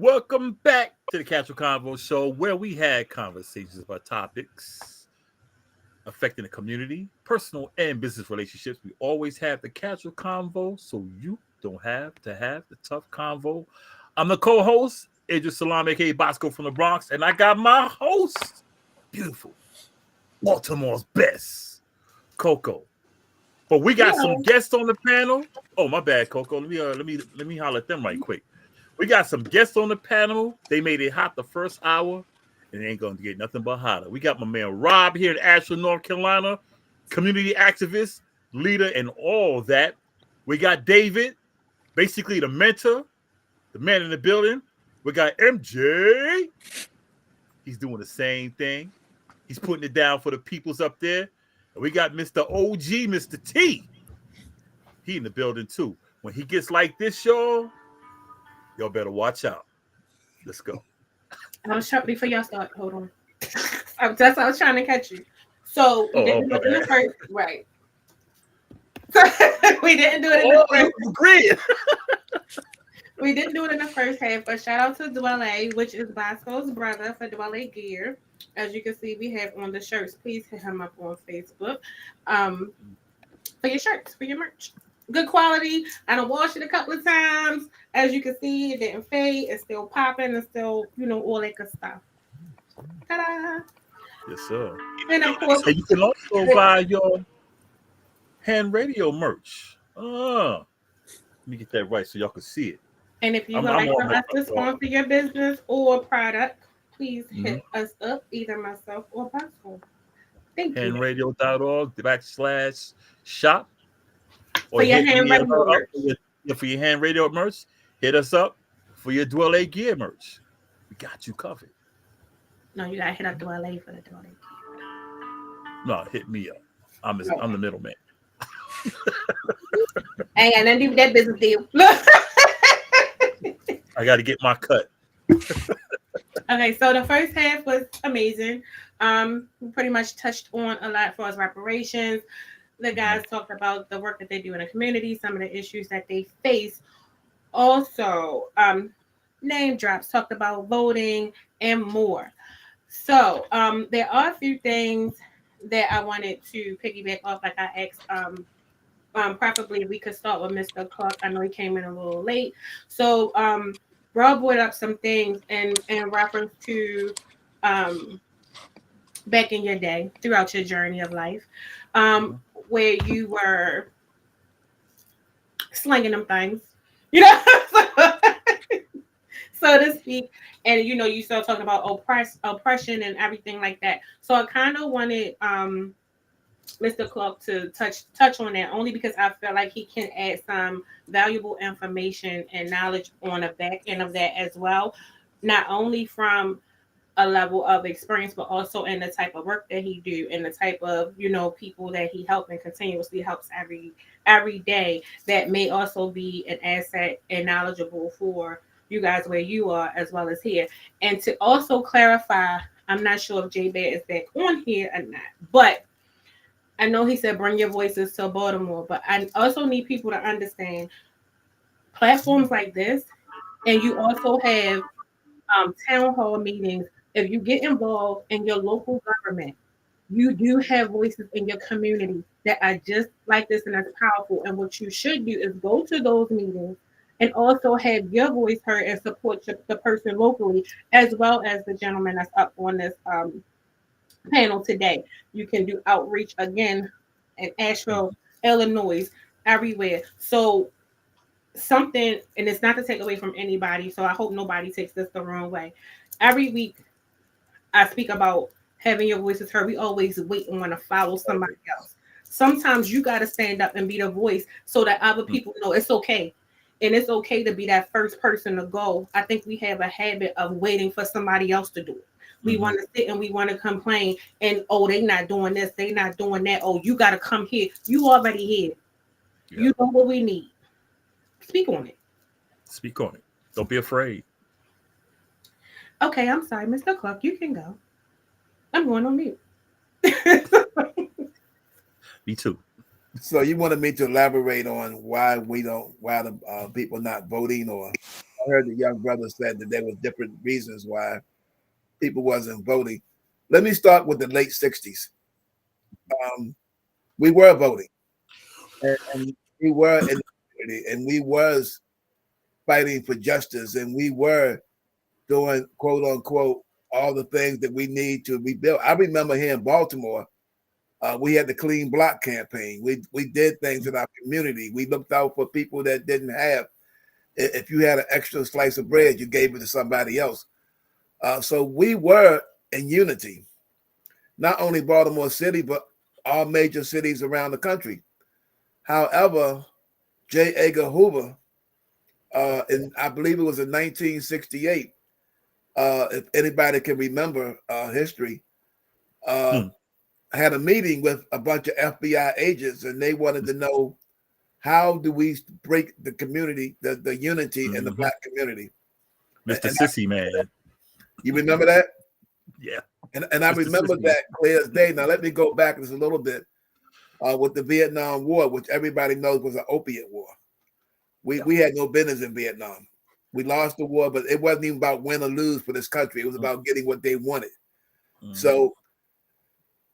Welcome back to the Casual Convo Show, where we had conversations about topics affecting the community, personal and business relationships. We always have the casual convo, so you don't have the tough convo. I'm the co-host, Idris Salam, aka Bosco from the Bronx, and I got my host, beautiful, Baltimore's best, Coco. But we got some Hello. guests on the panel. Oh, my bad, Coco. Let me holler at them right quick. We got some guests on the panel. They made it hot the first hour, and it ain't gonna get nothing but hotter. We got my man Rob here in Asheville, North Carolina, community activist, leader, and all that. We got David, basically the mentor, the man in the building. We got MJ. He's doing the same thing. He's putting it down for the peoples up there. And we got Mr. OG, Mr. T. He in the building too. When he gets like this, y'all better watch out. Let's go. I was trying before y'all start. Hold on. That's I was trying to catch you. So we didn't do it in the first right. We didn't do it in the first. Great. We didn't do it in the first half, but shout out to Dwelle, which is Bosco's brother for Dwelle Gear. As you can see, we have on the shirts. Please hit him up on Facebook. For your shirts, for your merch. Good quality. I done washed it a couple of times. As you can see, it didn't fade. It's still popping. It's still, all that good stuff. Ta-da! Yes, sir. And of course, And you can also buy your hand radio merch. Let me get that right so y'all can see it. and if you would like for us to sponsor your business or product, please hit us up, either myself or Bosco. Thank you. Handradio.org/shop. For your hand radio merch. For your hand radio merch, hit us up for your Dwelle Gear merch. We got you covered. No, you gotta hit up Dwelle for the Dwelle Gear. No, hit me up. I'm the middleman. I ain't got nothing to do with that business deal. I got to get my cut. Okay, so the first half was amazing. We pretty much touched on a lot for us reparations. The guys talked about the work that they do in the community, some of the issues that they face. Also, name drops, talked about voting and more. So there are a few things that I wanted to piggyback off, like I asked. Preferably we could start with Mr. Clark. I know he came in a little late. So Rob brought up some things in reference to back in your day, throughout your journey of life, where you were slinging them things, so to speak. And you start talking about oppression and everything like that. So I kind of wanted Mr. Clark to touch on that, only because I feel like he can add some valuable information and knowledge on the back end of that as well, not only from a level of experience, but also in the type of work that he do and the type of people that he helps and continuously helps every day, that may also be an asset and knowledgeable for you guys where you are as well as here. And to also clarify, I'm not sure if J-Bear is back on here or not, but I know he said bring your voices to Baltimore, but I also need people to understand platforms like this, and you also have town hall meetings. If you get involved in your local government, you do have voices in your community that are just like this, and that's powerful. And what you should do is go to those meetings and also have your voice heard and support the person locally, as well as the gentleman that's up on this panel today. You can do outreach again in Asheville, Illinois, everywhere. So something, and it's not to take away from anybody, so I hope nobody takes this the wrong way. Every week I speak about having your voices heard. We always wait and want to follow somebody else. Sometimes you got to stand up and be the voice so that other people know it's okay. And it's okay to be that first person to go. I think we have a habit of waiting for somebody else to do it. We want to sit and we want to complain, and they not doing this, they not doing that. Oh, you got to come here. You already here. Yeah. You know what we need. Speak on it. Speak on it. Don't be afraid. Okay, I'm sorry, Mr. Clark. You can go. I'm going on mute. Me too. So you wanted me to elaborate on why the people not voting, or I heard the young brother said that there was different reasons why people wasn't voting. Let me start with the late 60s. We were voting, and we were in the community, and we was fighting for justice, and we were doing quote unquote all the things that we need to rebuild. I remember here in Baltimore, we had the Clean Block campaign. We did things in our community. We looked out for people that didn't have. If you had an extra slice of bread, you gave it to somebody else. So we were in unity, not only Baltimore City, but all major cities around the country. However, J. Edgar Hoover, I believe it was in 1968, if anybody can remember history, had a meeting with a bunch of FBI agents, and they wanted to know how do we break the community, the unity in the Black community. Mr. Sissy Man. You remember that? Yeah. And I remember that clear as day. Now let me go back just a little bit with the Vietnam War, which everybody knows was an opiate war. We had no business in Vietnam. We lost the war, but it wasn't even about win or lose for this country. It was about getting what they wanted. So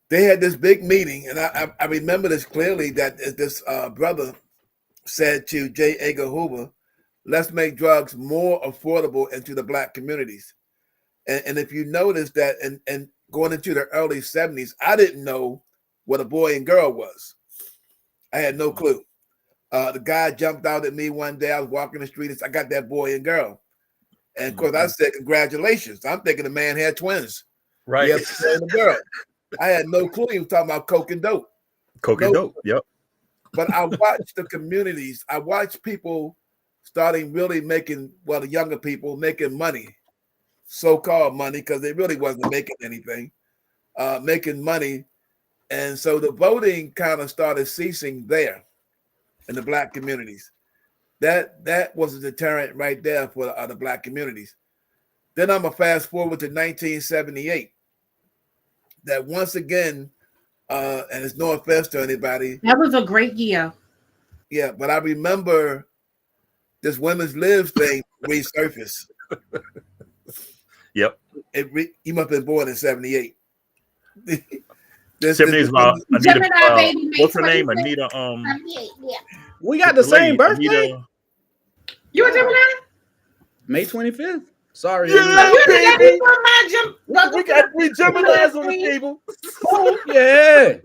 they had this big meeting, and I remember this clearly, that this brother said to J. Edgar Hoover, let's make drugs more affordable into the Black communities. And if you notice that, and going into the early 70s, I didn't know what a boy and girl was. I had no clue. The guy jumped out at me one day. I was walking the street and said, I got that boy and girl. And of course, I said, congratulations. I'm thinking the man had twins. Right. He had a boy and a girl. I had no clue he was talking about coke and dope. Coke and dope, yep. But I watched the communities. I watched people starting really making, well, the younger people making money, so-called money, because they really wasn't making anything, making money. And so the voting kind of started ceasing there in the Black communities. That was a deterrent right there for the Black communities. Then I'm going to fast forward to 1978. That once again, and it's no offense to anybody. That was a great year. Yeah, but I remember this women's live thing resurfaced. Yep. You must have been born in 78. 78 is about Anita. What's her name? Anita. Yeah. We got the same birthday. Anita. You were Gemini? May 25th. Sorry. Yeah, baby. We got 3 Geminis on the table. Oh, yeah.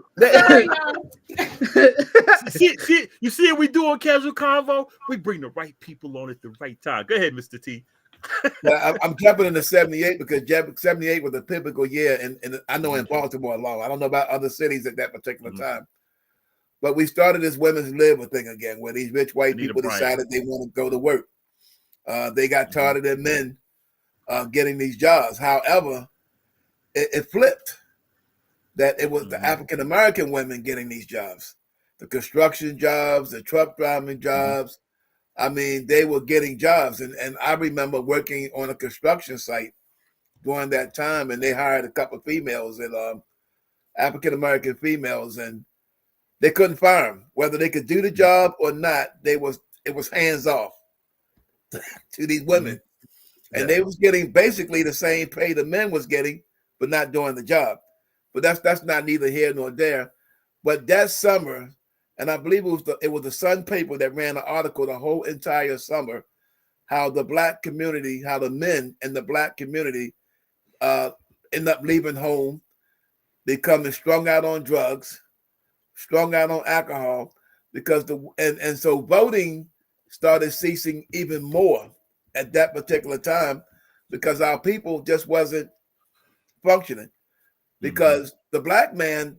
see, you see what we do on Casual Convo? We bring the right people on at the right time. Go ahead, Mr. T. I'm jumping into 78 because 78 was a typical year, and I know in Baltimore alone. I don't know about other cities at that particular time. But we started this women's labor thing again, where these rich white people decided they want to go to work. They got tired of their men getting these jobs. However, it flipped. That it was the African American women getting these jobs, the construction jobs, the truck driving jobs. I mean, they were getting jobs, and I remember working on a construction site during that time, and they hired a couple of females, and African American females, and they couldn't fire them, whether they could do the job or not. It was hands off to these women, and they was getting basically the same pay the men was getting, but not doing the job. But that's not neither here nor there. But that summer, and I believe it was the Sun paper that ran an article the whole entire summer, how the Black community, how the men in the Black community end up leaving home, becoming strung out on drugs, strung out on alcohol, because so voting started ceasing even more at that particular time because our people just wasn't functioning. Because the Black man,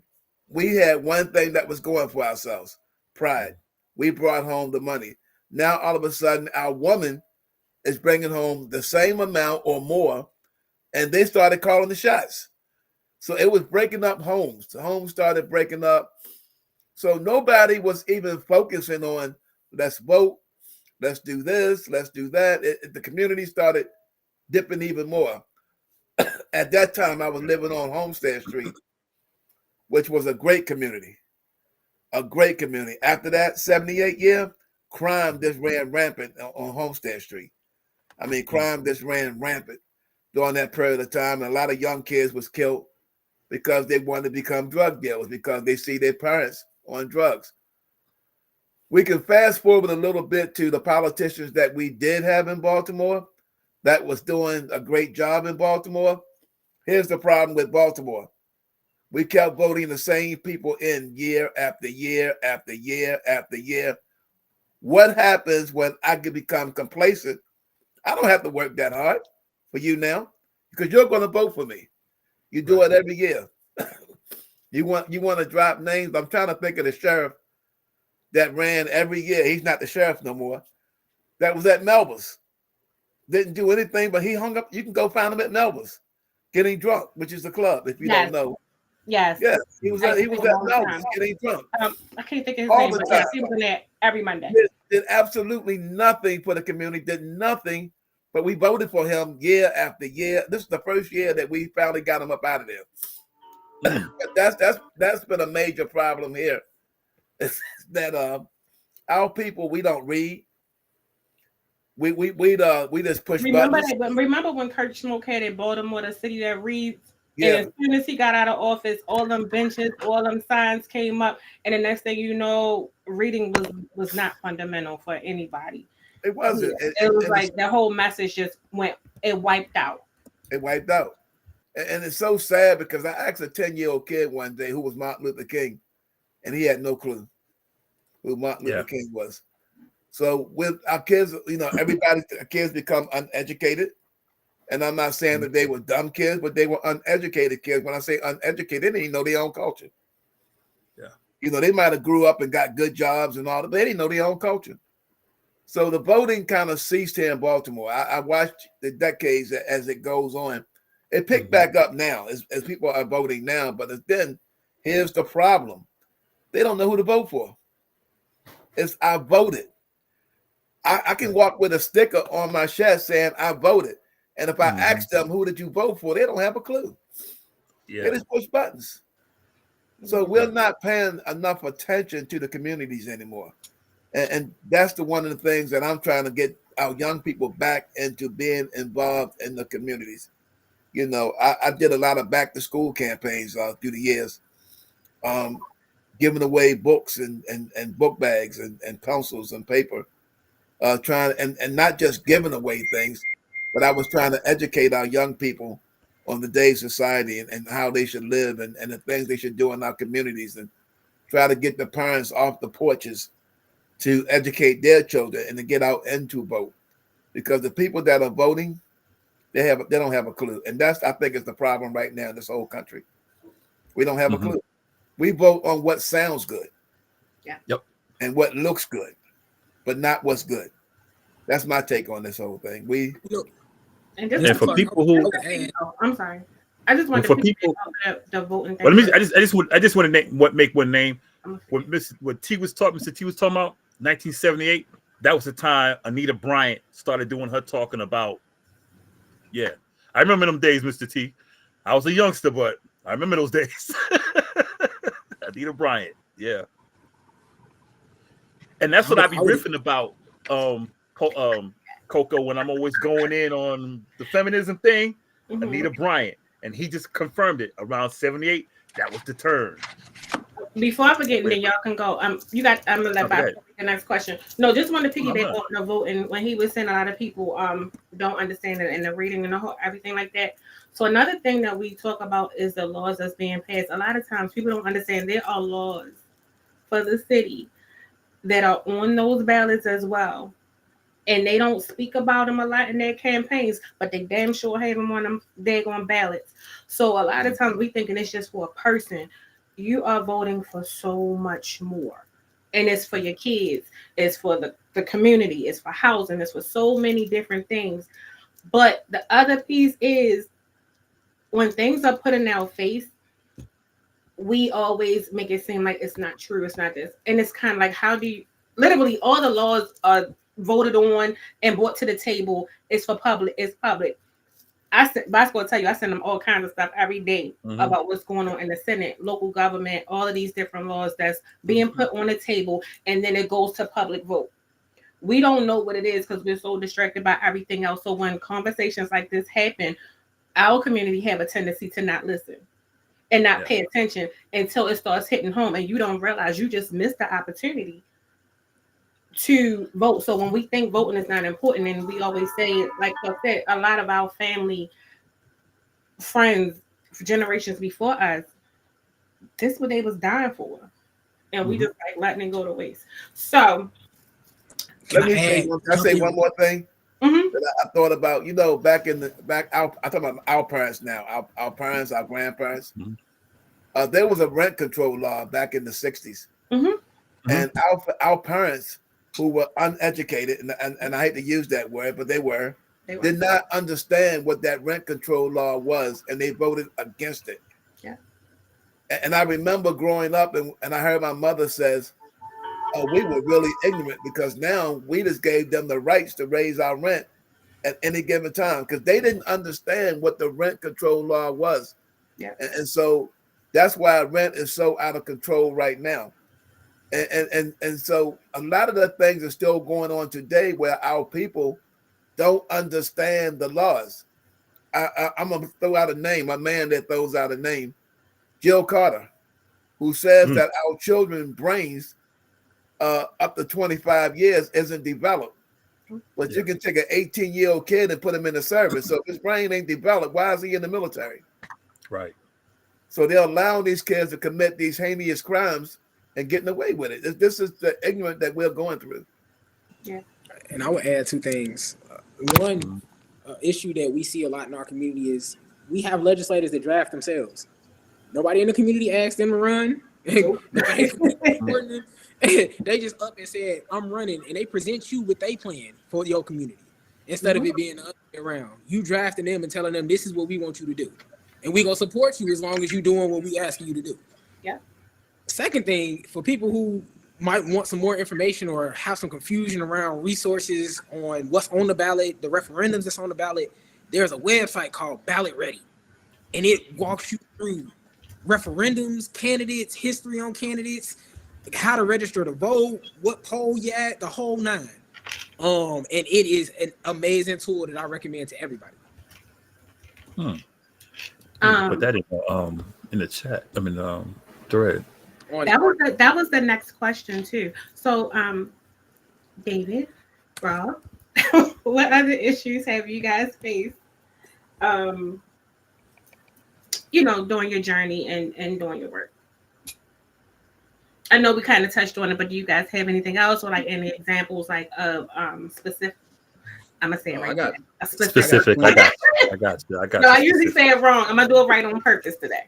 we had one thing that was going for ourselves: pride. We brought home the money. Now, all of a sudden, our woman is bringing home the same amount or more, and they started calling the shots. So it was breaking up homes. The homes started breaking up. So nobody was even focusing on, let's vote, let's do this, let's do that. The community started dipping even more. At that time, I was living on Homestead Street, which was a great community. A great community. After that 78 year, crime just ran rampant on Homestead Street. I mean, crime just ran rampant during that period of time. And a lot of young kids was killed because they wanted to become drug dealers because they see their parents on drugs. We can fast forward a little bit to the politicians that we did have in Baltimore that was doing a great job in Baltimore. Here's the problem with Baltimore. We kept voting the same people in year after year after year after year. What happens when I can become complacent? I don't have to work that hard for you now because you're going to vote for me. You do it every year. You want to drop names? I'm trying to think of the sheriff that ran every year. He's not the sheriff no more. That was at Melba's. Didn't do anything, but he hung up. You can go find him at Melba's, getting drunk, which is the club, if you don't know. Yes. Yes, he was at Melba's getting drunk. I can't think of his All name, the but time. yes, he was in there every Monday. Did absolutely nothing for the community, did nothing, but we voted for him year after year. This is the first year that we finally got him up out of there. That's been a major problem here. It's that our people, we don't read. We just push buttons. Remember when Kurt Smoke had in Baltimore, the city that reads? Yeah. And as soon as he got out of office, all them benches, all them signs came up, and the next thing you know, reading was not fundamental for anybody. It wasn't. It was like the whole message just went. It wiped out. It wiped out, and it's so sad because I asked a 10-year-old kid one day who was Martin Luther King, and he had no clue who Martin Luther King was. So with our kids, kids become uneducated. And I'm not saying that they were dumb kids, but they were uneducated kids. When I say uneducated, they didn't even know their own culture. Yeah. They might have grew up and got good jobs and all that, but they didn't know their own culture. So the voting kind of ceased here in Baltimore. I watched the decades as it goes on. It picked back up now as people are voting now, but then here's the problem. They don't know who to vote for. It's I voted. I can walk with a sticker on my chest saying I voted. And if I ask them, who did you vote for? They don't have a clue. Yeah. They just push buttons. So we're not paying enough attention to the communities anymore. And that's one of the things that I'm trying to get our young people back into being involved in the communities. I did a lot of back to school campaigns through the years, giving away books and book bags and pencils and paper, and not just giving away things, but I was trying to educate our young people on the day society and how they should live and the things they should do in our communities and try to get the parents off the porches to educate their children and to get out and to vote. Because the people that are voting, they don't have a clue. And I think is the problem right now in this whole country. We don't have a clue. We vote on what sounds good. Yeah. Yep. And what looks good, but not what's good. That's my take on this whole thing. And for people who, I'm sorry, I just wanted for to people the voting thing. Well, I just want to make one name. What T was talking, Mr. T was talking about 1978. That was the time Anita Bryant started doing her talking about. Yeah, I remember them days, Mr. T. I was a youngster, but I remember those days. Anita Bryant, yeah. And that's what I be riffing about. Coco, when I'm always going in on the feminism thing, Anita Bryant, and he just confirmed it around 78. That was the turn. Before I forget, then y'all can go. I'm gonna let back the next question. No, just want to piggyback on the voting. When he was saying a lot of people don't understand it and the reading and the whole everything like that. So another thing that we talk about is the laws that's being passed. A lot of times people don't understand there are laws for the city that are on those ballots as well. And they don't speak about them a lot in their campaigns, but they damn sure have them on them daggone ballots. So a lot of times we thinking it's just for a person. You are voting for so much more. And it's for your kids. It's for the community. It's for housing. It's for so many different things. But the other piece is when things are put in our face, we always make it seem like it's not true. It's not this. And it's kind of like, how do you, literally all the laws are voted on and brought to the table. It's for public. It's public. Boscoe will tell you, I send them all kinds of stuff every day about what's going on in the Senate, local government, all of these different laws that's being put on the table, and then it goes to public vote. we don't know what it is because we're so distracted by everything else. So when conversations like this happen, our community have a tendency to not listen and not pay attention until it starts hitting home, and you don't realize you just missed the opportunity to vote. So when we think voting is not important, and we always say, like I said, a lot of our family, friends, generations before us, this is what they was dying for, and we just like letting it go to waste. So let me say one more thing that I thought about. You know, back I'm talking about our parents now, our parents, our grandparents. There was a rent control law back in the 60s, and our parents, who were uneducated, and I hate to use that word, but they did not understand what that rent control law was, and they voted against it. Yeah. And I remember growing up, and I heard my mother says, "Oh, we were really ignorant because now we just gave them the rights to raise our rent at any given time because they didn't understand what the rent control law was." Yeah. And so that's why rent is so out of control right now. And so a lot of the things are still going on today where our people don't understand the laws. I'm going to throw out a name, a man that throws out a name, Jill Carter, who says that our children's brains up to 25 years isn't developed. But you can take an 18-year-old kid and put him in the service. So if his brain ain't developed, why is he in the military? Right. So they're allowing these kids to commit these heinous crimes and getting away with it. This is the ignorance that we're going through. Yeah. And I would add two things. One issue that we see a lot in our community is we have legislators that draft themselves. Nobody in the community asked them to run. They just up and said, "I'm running," and they present you with a plan for your community instead of it being the other way around. You drafting them and telling them this is what we want you to do, and we gonna support you as long as you're doing what we asking you to do. Yeah. Second thing, for people who might want some more information or have some confusion around resources on what's on the ballot, the referendums that's on the ballot, there's a website called Ballot Ready, and it walks you through referendums, candidates, history on candidates, how to register to vote, what poll you at, the whole nine. And it is an amazing tool that I recommend to everybody. Put that in the chat. I mean, thread. That was the next question too. So, David, Rob, what other issues have you guys faced? During your journey and doing your work. I know we kind of touched on it, but do you guys have anything else or like any examples like of specific? I'm gonna say it right. I got specific. I got you. No, I usually say it wrong. I'm gonna do it right on purpose today.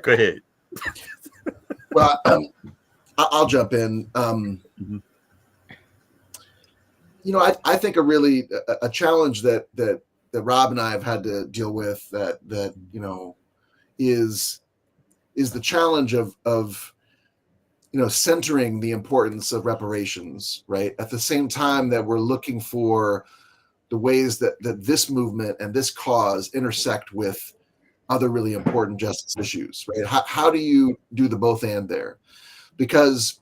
Go ahead. Well, I'll jump in. I think a challenge that Rob and I have had to deal with that is the challenge of centering the importance of reparations, right? At the same time that we're looking for the ways that this movement and this cause intersect with other really important justice issues, right? How do you do the both and there? Because,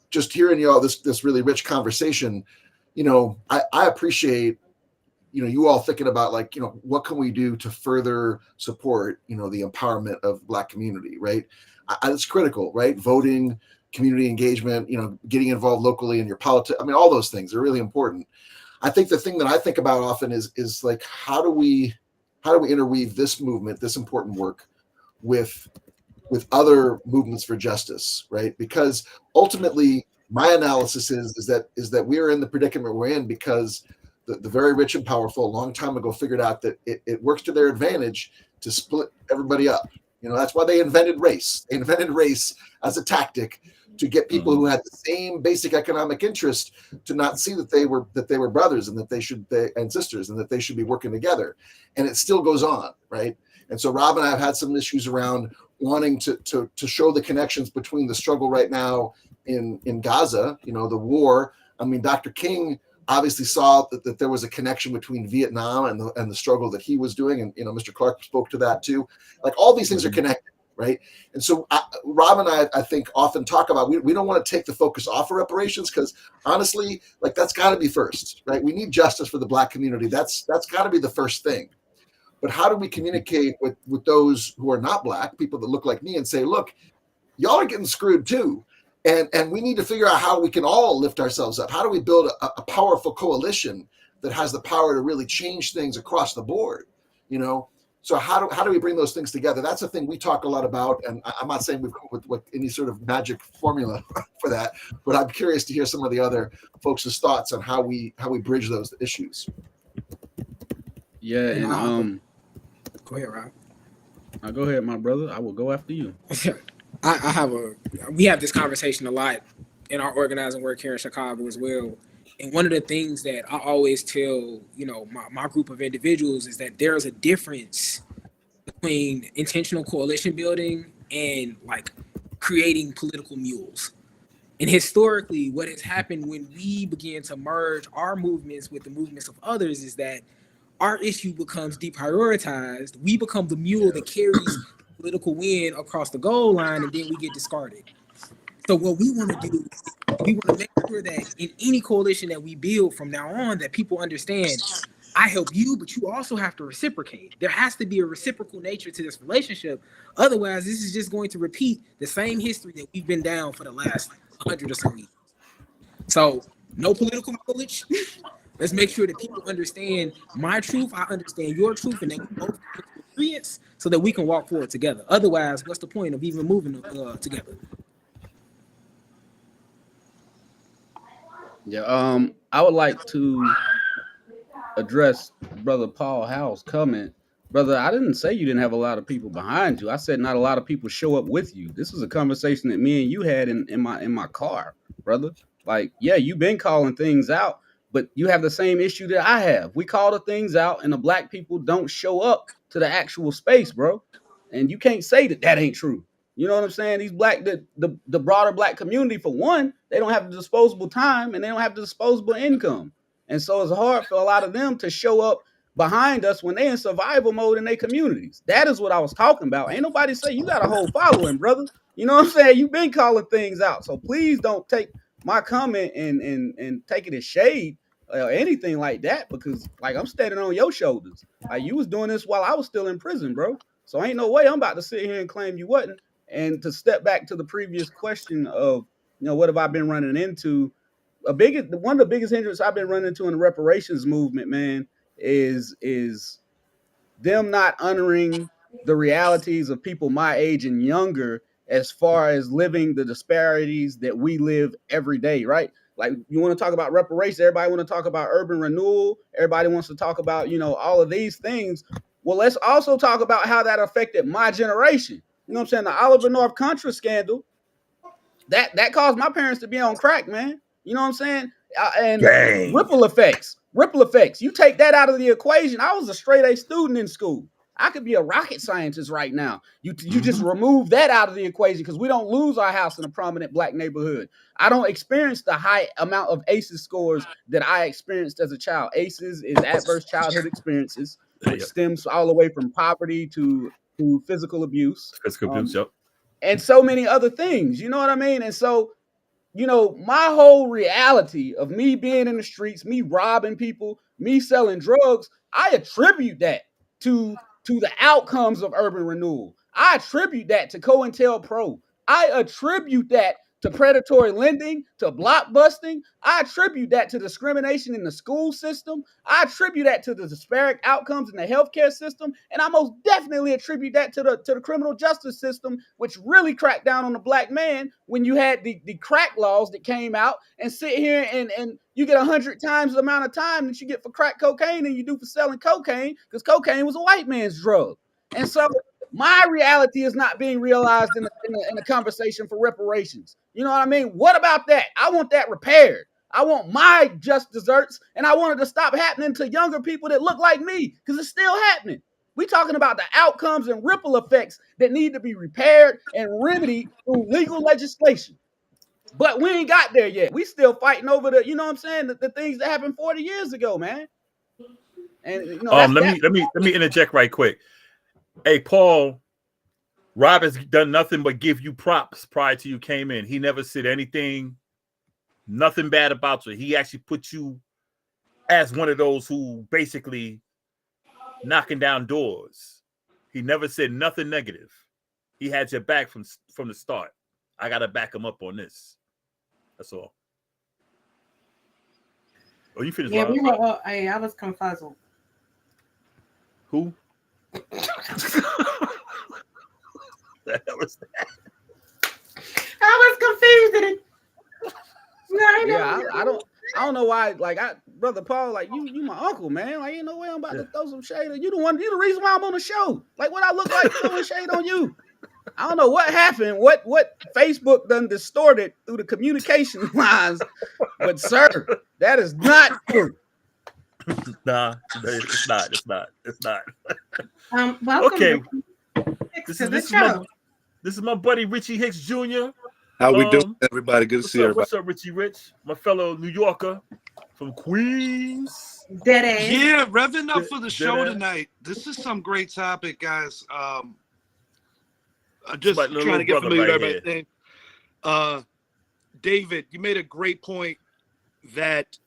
just hearing you all this really rich conversation, I appreciate, you all thinking about what can we do to further support, the empowerment of Black community, right? It's critical, right? Voting, community engagement, getting involved locally in your politics. I mean, all those things are really important. I think the thing that I think about often is like, how do we interweave this movement, this important work with other movements for justice, right? Because ultimately my analysis is that we are in the predicament we're in because the very rich and powerful a long time ago figured out that it works to their advantage to split everybody up. That's why they invented race. They invented race as a tactic to get people who had the same basic economic interest to not see that they were brothers and and sisters and that they should be working together. And it still goes on, right? And so Rob and I have had some issues around wanting to show the connections between the struggle right now in Gaza, the war. I mean, Dr. King obviously saw that there was a connection between Vietnam and the struggle that he was doing. And, Mr. Clark spoke to that too. Like all these things are connected, right? And so Rob and I think often talk about, we don't want to take the focus off of reparations, because honestly, like, that's got to be first, right? We need justice for the Black community. That's got to be the first thing. But how do we communicate with those who are not Black, people that look like me, and say, look, y'all are getting screwed too. And we need to figure out how we can all lift ourselves up. How do we build a powerful coalition that has the power to really change things across the board? You know, so how do we bring those things together? That's a thing we talk a lot about. And I'm not saying we've come up with any sort of magic formula for that, but I'm curious to hear some of the other folks' thoughts on how we bridge those issues. Yeah, and go ahead, Rob. Go ahead, my brother. I will go after you. We have this conversation a lot in our organizing work here in Chicago as well. And one of the things that I always tell, you know, my group of individuals is that there's a difference between intentional coalition building and like creating political mules. And historically, what has happened when we begin to merge our movements with the movements of others is that our issue becomes deprioritized. We become the mule that carries political win across the goal line, and then we get discarded. So what we want to do, we want to make sure that in any coalition that we build from now on, that people understand, I help you, but you also have to reciprocate. There has to be a reciprocal nature to this relationship. Otherwise, this is just going to repeat the same history that we've been down for the last 100 or so years. So no political knowledge. Let's make sure that people understand my truth, I understand your truth, and that we both experience so that we can walk forward together. Otherwise, what's the point of even moving together? Yeah, I would like to address Brother Paul Howell's comment. Brother, I didn't say you didn't have a lot of people behind you. I said not a lot of people show up with you. This was a conversation that me and you had in my car, brother. Like, yeah, you've been calling things out, but you have the same issue that I have. We call the things out, and the Black people don't show up to the actual space, bro. And you can't say that ain't true. You know what I'm saying? These the broader Black community, for one, they don't have the disposable time, and they don't have the disposable income. And so it's hard for a lot of them to show up behind us when they're in survival mode in their communities. That is what I was talking about. Ain't nobody say you got a whole following, brother. You know what I'm saying? You've been calling things out. So please don't take my comment and take it as shade or anything like that, because like I'm standing on your shoulders. Like, you was doing this while I was still in prison, bro. So ain't no way I'm about to sit here and claim you wasn't. And to step back to the previous question of, you know, what have I been running into? One of the biggest hindrances I've been running into in the reparations movement, man, is them not honoring the realities of people my age and younger as far as living the disparities that we live every day, right? Like, you want to talk about reparations, everybody want to talk about urban renewal, everybody wants to talk about, you know, all of these things. Well, let's also talk about how that affected my generation. You know what I'm saying? The Oliver North Contra scandal, that caused my parents to be on crack, man. You know what I'm saying? And Dang. ripple effects. You take that out of the equation. I was a straight A student in school. I could be a rocket scientist right now. You just remove that out of the equation, because we don't lose our house in a prominent Black neighborhood. I don't experience the high amount of ACEs scores that I experienced as a child. ACEs is adverse childhood experiences, which stems all the way from poverty to physical abuse. Physical abuse, yep. And so many other things. You know what I mean? And so, you know, my whole reality of me being in the streets, me robbing people, me selling drugs, I attribute that to the outcomes of urban renewal. I attribute that to COINTELPRO. I attribute that to predatory lending, to block busting. I attribute that to discrimination in the school system. I attribute that to the disparate outcomes in the healthcare system. And I most definitely attribute that to the criminal justice system, which really cracked down on the Black man when you had the crack laws that came out, and sit here and you get 100 times the amount of time that you get for crack cocaine than you do for selling cocaine, because cocaine was a white man's drug. And so my reality is not being realized in the conversation for reparations. You know what I mean? What about that? I want that repaired. I want my just desserts, and I want it to stop happening to younger people that look like me, because it's still happening. We're talking about the outcomes and ripple effects that need to be repaired and remedied through legal legislation. But we ain't got there yet. We still fighting over the, you know what I'm saying, the things that happened 40 years ago, man. And you know, let me interject right quick. Hey, Paul, Rob has done nothing but give you props prior to you came in. He never said anything, nothing bad about you. He actually put you as one of those who basically knocking down doors. He never said nothing negative. He had your back from the start. I gotta back him up on this. That's all. Oh, you finished? Yeah, Rob? we were all. I was confuzzled. Who? That was that. I was confused in it. No, I don't know why. Like, brother Paul, like you my uncle, man. Like, ain't no way I'm about to throw some shade on you. You the reason why I'm on the show. Like, what I look like throwing shade on you? I don't know what happened. What Facebook done distorted through the communication lines. But sir, that is not true. Nah, it's not. Welcome. Okay. To the show. This is my buddy Richie Hicks Jr. How we doing, everybody? Good to see everybody. What's up, Richie Rich? My fellow New Yorker from Queens. Deadass. Yeah, revving up for the show Deadass. tonight. This is some great topic, guys. Just like little trying to get brother familiar with right everything. David, you made a great point that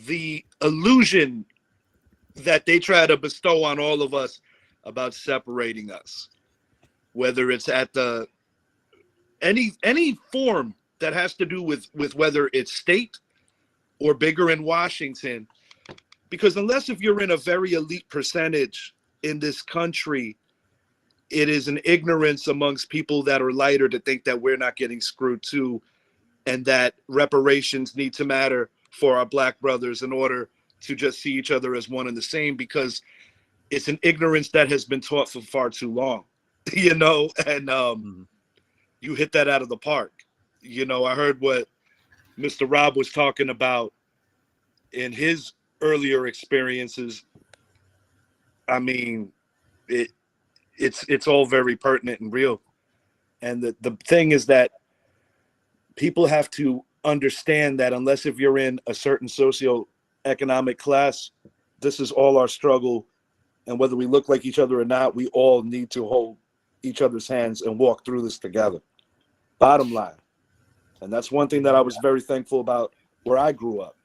the illusion that they try to bestow on all of us about separating us, whether it's at the any form that has to do with whether it's state or bigger in Washington, because unless if you're in a very elite percentage in this country, it is an ignorance amongst people that are lighter to think that we're not getting screwed too, and that reparations need to matter for our Black brothers in order to just see each other as one and the same, because it's an ignorance that has been taught for far too long, you know, and you hit that out of the park. You know, I heard what Mr. Rob was talking about in his earlier experiences. I mean, it's all very pertinent and real. And the thing is that people have to understand that unless if you're in a certain socioeconomic class, this is all our struggle. And whether we look like each other or not, we all need to hold each other's hands and walk through this together. Bottom line. And that's one thing that I was very thankful about where I grew up.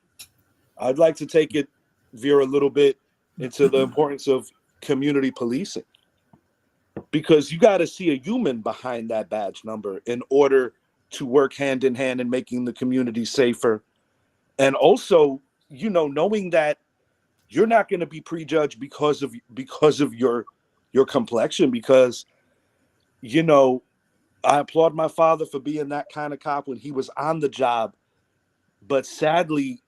I'd like to take it, veer a little bit into the importance of community policing, because you got to see a human behind that badge number in order to work hand in hand in making the community safer. And also, you know, knowing that you're not going to be prejudged because of your complexion, because, you know, I applaud my father for being that kind of cop when he was on the job, but sadly,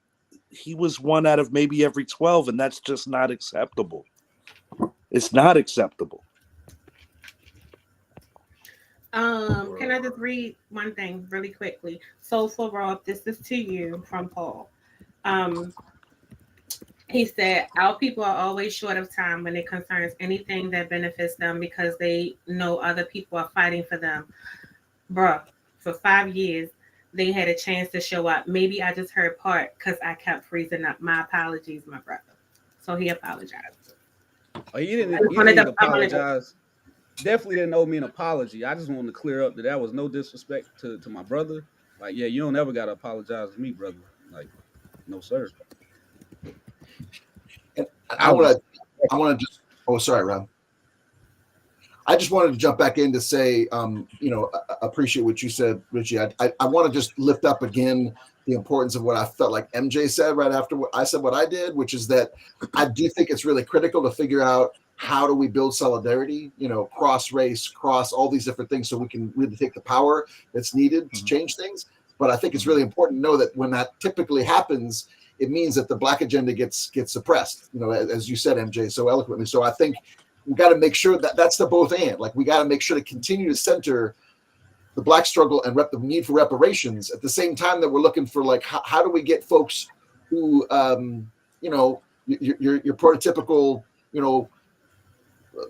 he was one out of maybe every 12, and that's just not acceptable. It's not acceptable. Can I just read one thing really quickly? So for Rob, this is to you from Paul. He said, our people are always short of time when it concerns anything that benefits them because they know other people are fighting for them. Bruh, for 5 years, they had a chance to show up. Maybe I just heard part because I kept freezing up. My apologies, my brother. So he apologized. Oh, he didn't apologize. Definitely didn't owe me an apology. I just wanted to clear up that was no disrespect to my brother. Like, yeah, you don't ever got to apologize to me, brother. Like, no, sir. And I want to just, oh, sorry, Rob. I just wanted to jump back in to say, you know, I appreciate what you said, Richie. I want to just lift up again the importance of what I felt like MJ said right after what I said, what I did, which is that I do think it's really critical to figure out how do we build solidarity, you know, cross race, cross all these different things so we can really take the power that's needed to change things. But I think it's really important to know that when that typically happens, it means that the Black agenda gets suppressed, you know, as you said, MJ, so eloquently. So I think we got to make sure that that's the both and. Like, we got to make sure to continue to center the Black struggle and the need for reparations at the same time that we're looking for, like, how do we get folks who, you know, your prototypical, you know,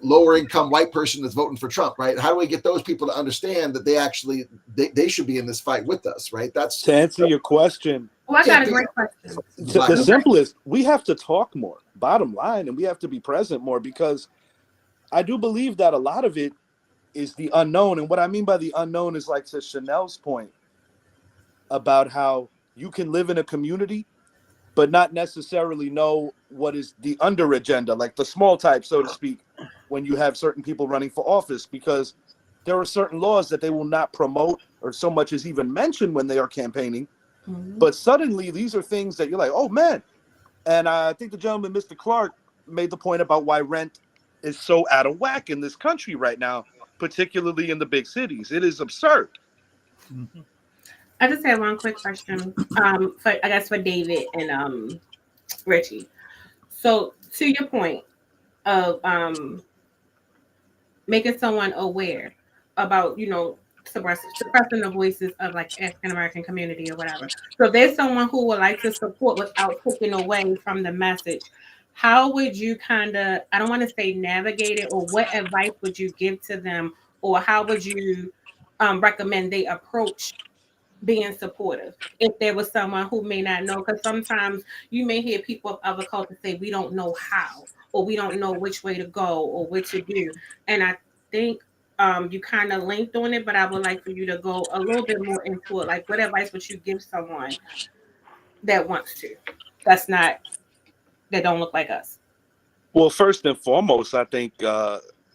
lower income white person that's voting for Trump, right? How do we get those people to understand that they actually they should be in this fight with us, right? That's to answer your question. Oh, I got a great question. The simplest, we have to talk more, bottom line, and we have to be present more, because I do believe that a lot of it is the unknown. And what I mean by the unknown is like to Chanel's point about how you can live in a community but not necessarily know what is the under agenda, like the small type, so to speak, when you have certain people running for office, because there are certain laws that they will not promote or so much as even mention when they are campaigning. Mhm. But suddenly these are things that you're like, oh man. And I think the gentleman, Mr. Clark, made the point about why rent is so out of whack in this country right now, particularly in the big cities. It is absurd. Mhm. I just have one quick question. For I guess for David and Richie. So to your point of making someone aware about, suppressing the voices of like African American community or whatever. So if there's someone who would like to support without taking away from the message, how would you kind of, I don't want to say navigate it, or what advice would you give to them, or how would you recommend they approach being supportive if there was someone who may not know? Because sometimes you may hear people of other cultures say we don't know how, or we don't know which way to go or what to do. And I think you kind of linked on it, but I would like for you to go a little bit more into it. Like, what advice would you give someone that wants to, that's not, that don't look like us? Well, first and foremost, I think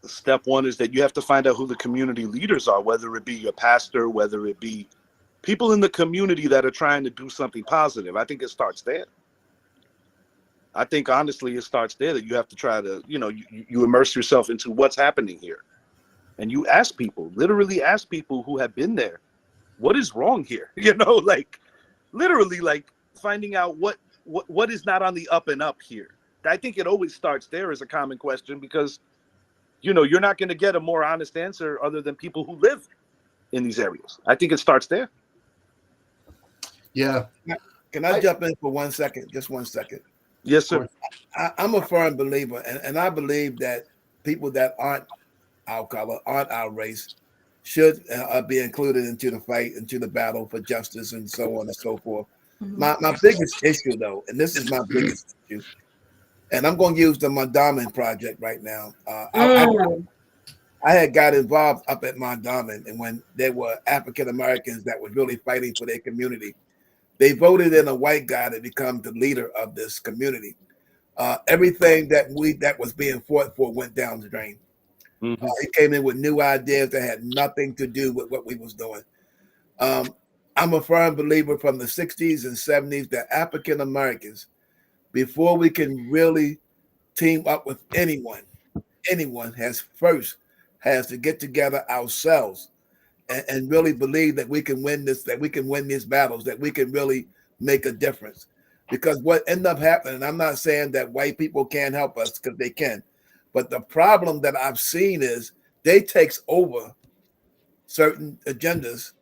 step one is that you have to find out who the community leaders are, whether it be your pastor, whether it be people in the community that are trying to do something positive. I think it starts there. I think honestly, it starts there, that you have to try to, you immerse yourself into what's happening here. And you ask people, literally ask people who have been there, what is wrong here? Like literally like finding out what is not on the up and up here. I think it always starts there as a common question, because, you're not going to get a more honest answer other than people who live in these areas. I think it starts there. Yeah. Can I jump in for 1 second? Just 1 second. Yes, sir. I'm a firm believer, and I believe that people that aren't our color, aren't our race, should be included into the fight, into the battle for justice, and so on and so forth. Mhm. My biggest issue, though, and this is my biggest issue, and I'm going to use the Mondawmin Project right now. I had got involved up at Mondawmin, and when there were African Americans that were really fighting for their community, they voted in a white guy to become the leader of this community. Everything that was being fought for went down the drain. Mm-hmm. He came in with new ideas that had nothing to do with what we was doing. I'm a firm believer from the 60s and 70s that African Americans, before we can really team up with anyone has to get together ourselves and really believe that we can win this, that we can win these battles, that we can really make a difference. Because what ended up happening, I'm not saying that white people can't help us, because they can, but the problem that I've seen is they takes over certain agendas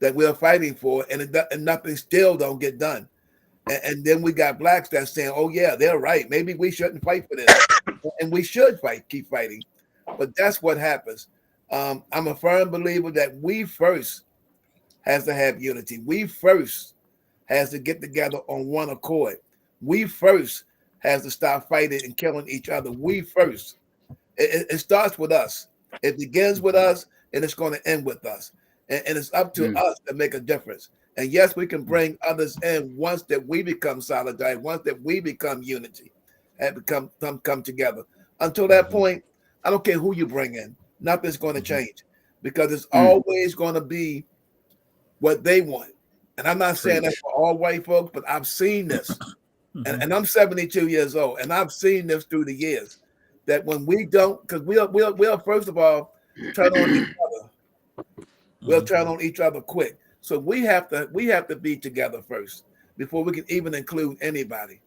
that we're fighting for, and nothing still don't get done. And then we got blacks that's saying, "Oh yeah, they're right. Maybe we shouldn't fight for this, and we should keep fighting." But that's what happens. I'm a firm believer that we first has to have unity. We first has to get together on one accord. We first has to stop fighting and killing each other. We first. It starts with us. It begins with us, and it's going to end with us. And it's up to us to make a difference. And yes, we can bring others in once that we become solidarity, once that we become unity, and come together. Until that point, I don't care who you bring in. Nothing's going to change, because it's always going to be what they want. And I'm not saying that for all white folks, but I've seen this. And I'm 72 years old, and I've seen this through the years, that when we don't, because we'll first of all turn on each other. We'll turn on each other quick. So we have to be together first before we can even include anybody.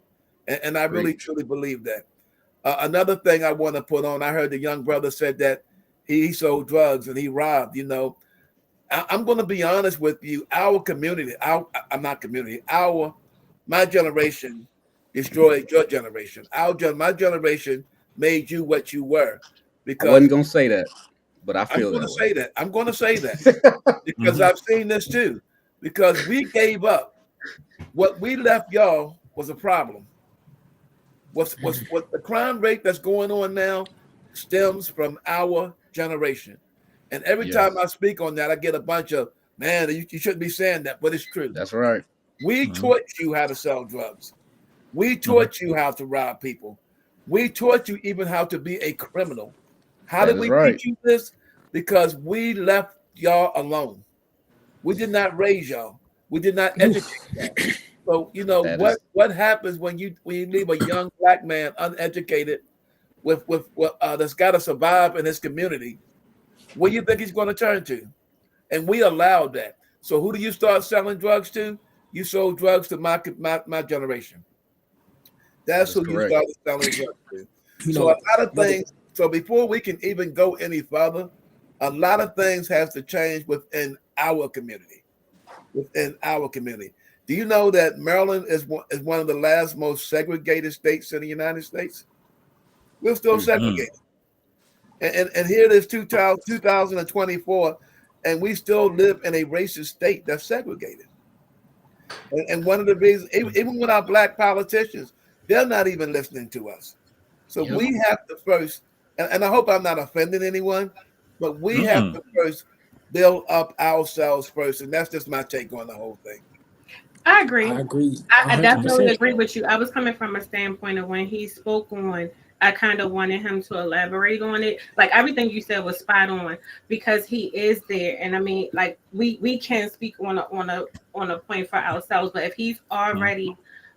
And I really truly believe that. Another thing I want to put on, I heard the young brother said that he sold drugs and he robbed. I'm going to be honest with you. Our community, my generation destroyed your generation. My generation made you what you were. I Because wasn't gonna say that, but I I'm feel going that to way. say that. I'm going to say that because I've seen this too. Because we gave up. What we left y'all was a problem. What the crime rate that's going on now stems from our generation. And every time I speak on that, I get a bunch of, man, you shouldn't be saying that, but it's true. That's right. We taught you how to sell drugs. We taught you how to rob people. We taught you even how to be a criminal. How did we teach you this? Because we left y'all alone. We did not raise y'all. We did not educate y'all. So you know what happens when you leave a young black man uneducated with that's got to survive in his community. Where you think he's going to turn to? And we allowed that. So who do you start selling drugs to? You sold drugs to my generation. That's who you started selling drugs to. So a lot of things. So before we can even go any further, a lot of things have to change within our community. Within our community. Do you know that Maryland is one of the last most segregated states in the United States? We're still segregated. And here it is 2024, and we still live in a racist state that's segregated. And one of the reasons, even with our black politicians, they're not even listening to us. So we have to first, and I hope I'm not offending anyone, but we have to first build up ourselves first. And that's just my take on the whole thing. I agree. I definitely 100%. agree with you. I was coming from a standpoint of when he spoke on, I kind of wanted him to elaborate on it. Like everything you said was spot on because he is there. And I mean, like we can speak on a point for ourselves, but if he's already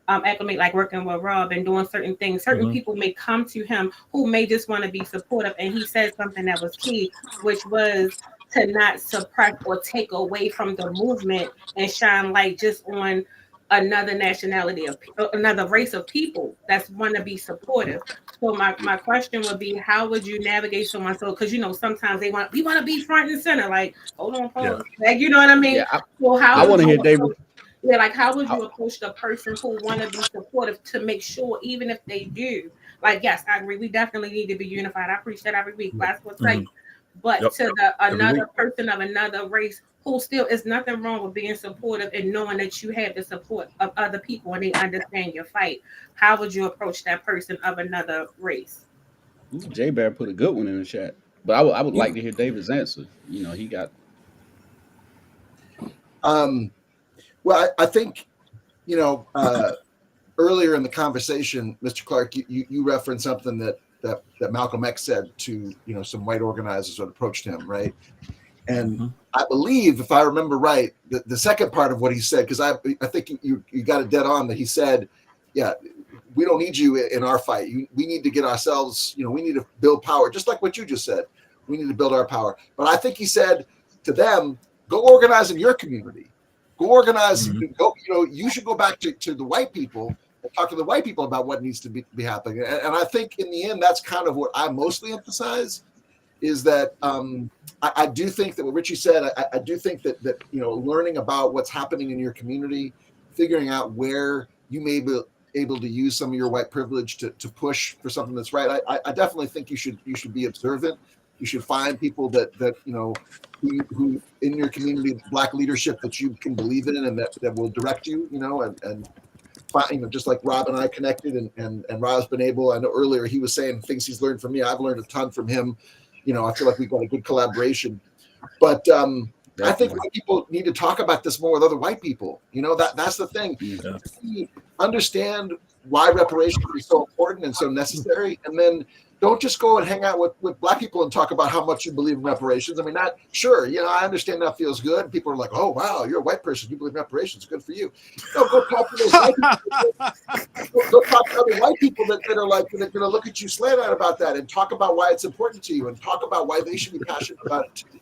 acclimate, like working with Rob and doing certain things, certain people may come to him who may just want to be supportive. And he said something that was key, which was to not suppress or take away from the movement and shine light just on another nationality of another race of people that's want to be supportive. So my question would be, how would you navigate someone? So because you know sometimes we want to be front and center, like hold on, pause. Like you know what I mean? Yeah, so how I want to hear David. Yeah, like how would you approach the person who want to be supportive to make sure even if they do, like yes, I agree, we definitely need to be unified. I preach that every week. That's what's like. But to another person of another race who still is nothing wrong with being supportive and knowing that you have the support of other people and they understand your fight. How would you approach that person of another race? J Bear put a good one in the chat, but I would like to hear David's answer. You know, he got. Well, I think, you know, earlier in the conversation, Mr. Clark, you referenced something that Malcolm X said to, you know, some white organizers that approached him, right? And I believe, if I remember right, the second part of what he said, because I think you got it dead on, that he said, yeah, we don't need you in our fight. We need to get ourselves, you know, we need to build power, just like what you just said. We need to build our power. But I think he said to them, go organize in your community. Go organize, go, you know, you should go back to the white people and talk to the white people about what needs to be happening. And I think in the end, that's kind of what I mostly emphasize is that I do think that what Richie said, I do think that, you know, learning about what's happening in your community, figuring out where you may be able to use some of your white privilege to push for something that's right. I definitely think you should be observant. You should find people that you know, who in your community, black leadership that you can believe in and that will direct you, you know, and find, you know, just like Rob and I connected and Rob's been able, I know earlier he was saying things he's learned from me. I've learned a ton from him. You know, I feel like we've got a good collaboration, but I think white people need to talk about this more with other white people. You know, that's the thing. We understand why reparations is so important and so necessary, and then don't just go and hang out with black people and talk about how much you believe in reparations. I mean, not sure, you know, I understand that feels good. People are like, oh, wow, you're a white person. You believe in reparations. Good for you. No, go talk to those white people. Go talk to other white people that are like, they're going to look at you slant-eyed about that and talk about why it's important to you and talk about why they should be passionate about it too.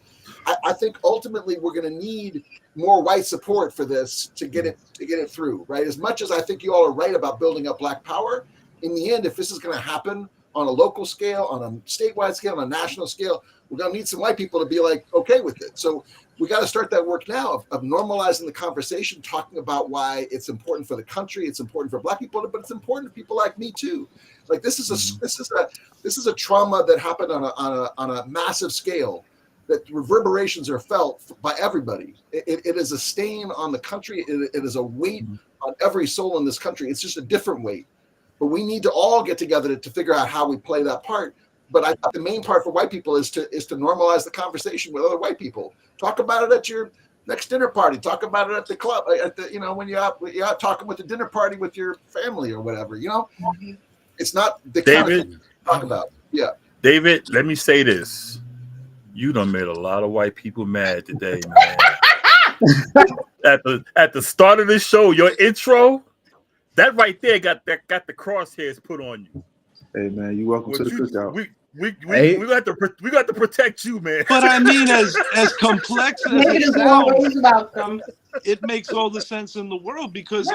I think ultimately we're going to need more white support for this to get it through, right? As much as I think you all are right about building up black power, in the end, if this is going to happen on a local scale, on a statewide scale, on a national scale, we're going to need some white people to be like, okay with it. So we got to start that work now of normalizing the conversation, talking about why it's important for the country, it's important for black people, but it's important to people like me too. Like this is a trauma that happened on a massive scale, that reverberations are felt by everybody. It is a stain on the country. It is a weight on every soul in this country. It's just a different weight. But we need to all get together to figure out how we play that part. But I thought the main part for white people is to normalize the conversation with other white people. Talk about it at your next dinner party. Talk about it at the club. At the when you're out talking with the dinner party with your family or whatever. It's not the kind of thing to talk about. Yeah, David, let me say this: you done made a lot of white people mad today, man. At the start of this show, your intro, that right there got the crosshairs put on you. Hey man, you welcome to the cookout. We got to protect you, man. But I mean, as complex as it sounds, it makes all the sense in the world because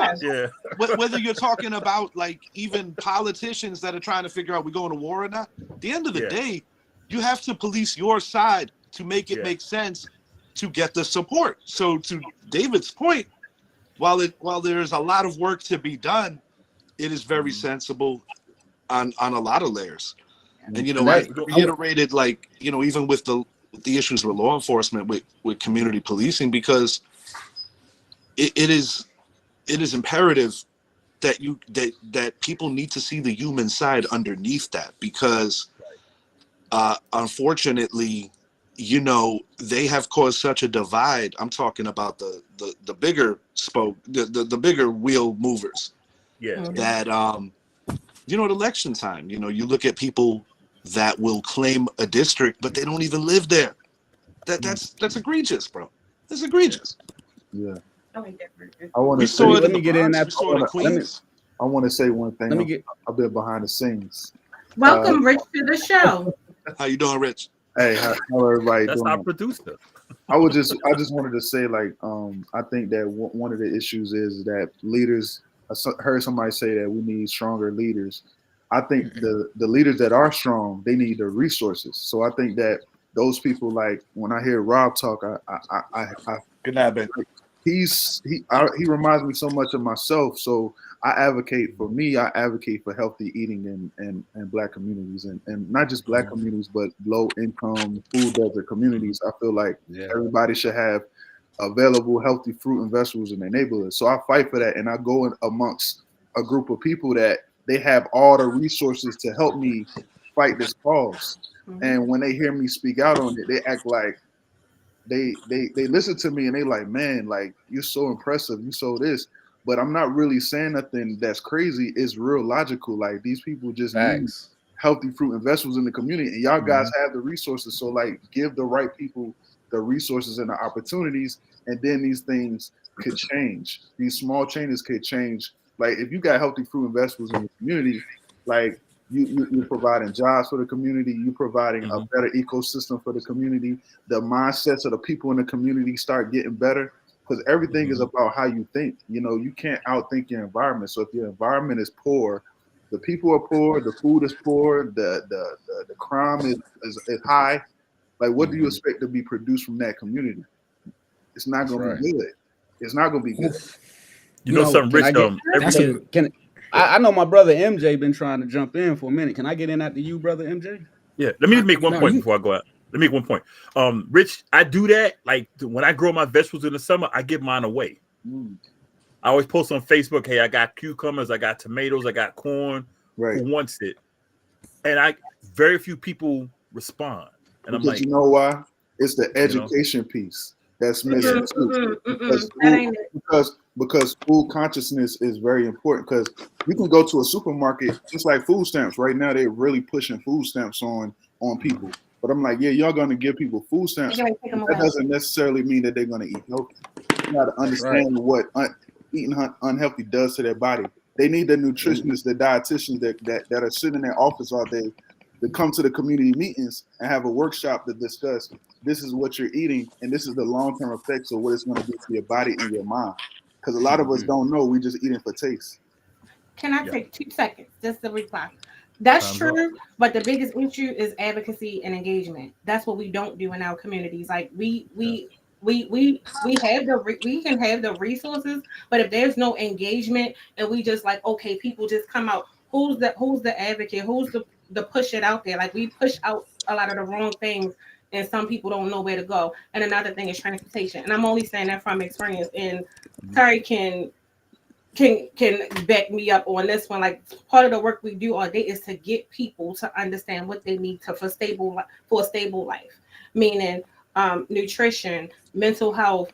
whether you're talking about like even politicians that are trying to figure out we're going to war or not, at the end of the day, you have to police your side to make it make sense to get the support. So to David's point, while there's a lot of work to be done, it is very sensible on a lot of layers. And I reiterated, like, even with the issues with law enforcement, with community policing, because it is imperative that people need to see the human side underneath that, because unfortunately, they have caused such a divide. I'm talking about the bigger spoke, the bigger wheel movers. Yeah. That at election time, you look at people that will claim a district, but they don't even live there. That's egregious, bro. That's egregious. Yeah. I want to say. Let me get in that. I want to say one thing. I've been behind the scenes. Welcome, Rich, to the show. How you doing, Rich? Hey, how everybody That's doing? our producer. I just wanted to say, like, I think that one of the issues is that leaders. I heard somebody say that we need stronger leaders. I think the leaders that are strong, they need the resources. So I think that those people, like when I hear Rob talk, I good night, Ben. He reminds me so much of myself. So I advocate for healthy eating in Black communities and not just Black communities, but low income food desert communities. I feel like everybody should have available healthy fruit and vegetables in their neighborhood. So I fight for that, and I go in amongst a group of people that they have all the resources to help me fight this cause. And when they hear me speak out on it, they act like they listen to me and they like, man, like, you're so impressive, you so this. But I'm not really saying nothing that's crazy. It's real logical. Like, these people just need healthy fruit and vegetables in the community, and y'all guys have the resources. So like, give the right people the resources and the opportunities, and then these things could change. These small changes could change. Like, if you got healthy fruit and vegetables in the community, like you're providing jobs for the community, you're providing a better ecosystem for the community. The mindsets of the people in the community start getting better, because everything is about how you think. You can't outthink your environment. So if your environment is poor, the people are poor, the food is poor, the crime is high. Like, what do you expect to be produced from that community? It's not going to be good. It's not going to be good. Something, Rich. I know my brother MJ been trying to jump in for a minute. Can I get in after you, brother MJ? Yeah. Let me make one point before I go out. Let me make one point. Rich, I do that. Like, when I grow my vegetables in the summer, I give mine away. I always post on Facebook, hey, I got cucumbers, I got tomatoes, I got corn. Right. Who wants it? And very few people respond. And because you know why? It's the education piece that's missing too. Because food consciousness is very important. Because you can go to a supermarket, just like food stamps. Right now, they're really pushing food stamps on people. But I'm like, yeah, y'all gonna give people food stamps. That doesn't necessarily mean that they're gonna eat healthy. You gotta understand what eating unhealthy does to their body. They need the nutritionists, the dietitians that are sitting in their office all day to come to the community meetings and have a workshop to discuss this is what you're eating and this is the long-term effects of what it's going to do to your body and your mind. Because a lot of us don't know, we just eating for taste. Can I take 2 seconds just to reply? That's true, but the biggest issue is advocacy and engagement. That's what we don't do in our communities. Like we can have the resources, but if there's no engagement and we just like, okay, people just come out, who's the advocate, who's the push it out there? Like, we push out a lot of the wrong things and some people don't know where to go. And another thing is transportation, and I'm only saying that from experience. And Terry can can back me up on this one. Like part of the work we do all day is to get people to understand what they need to for a stable life, meaning nutrition, mental health,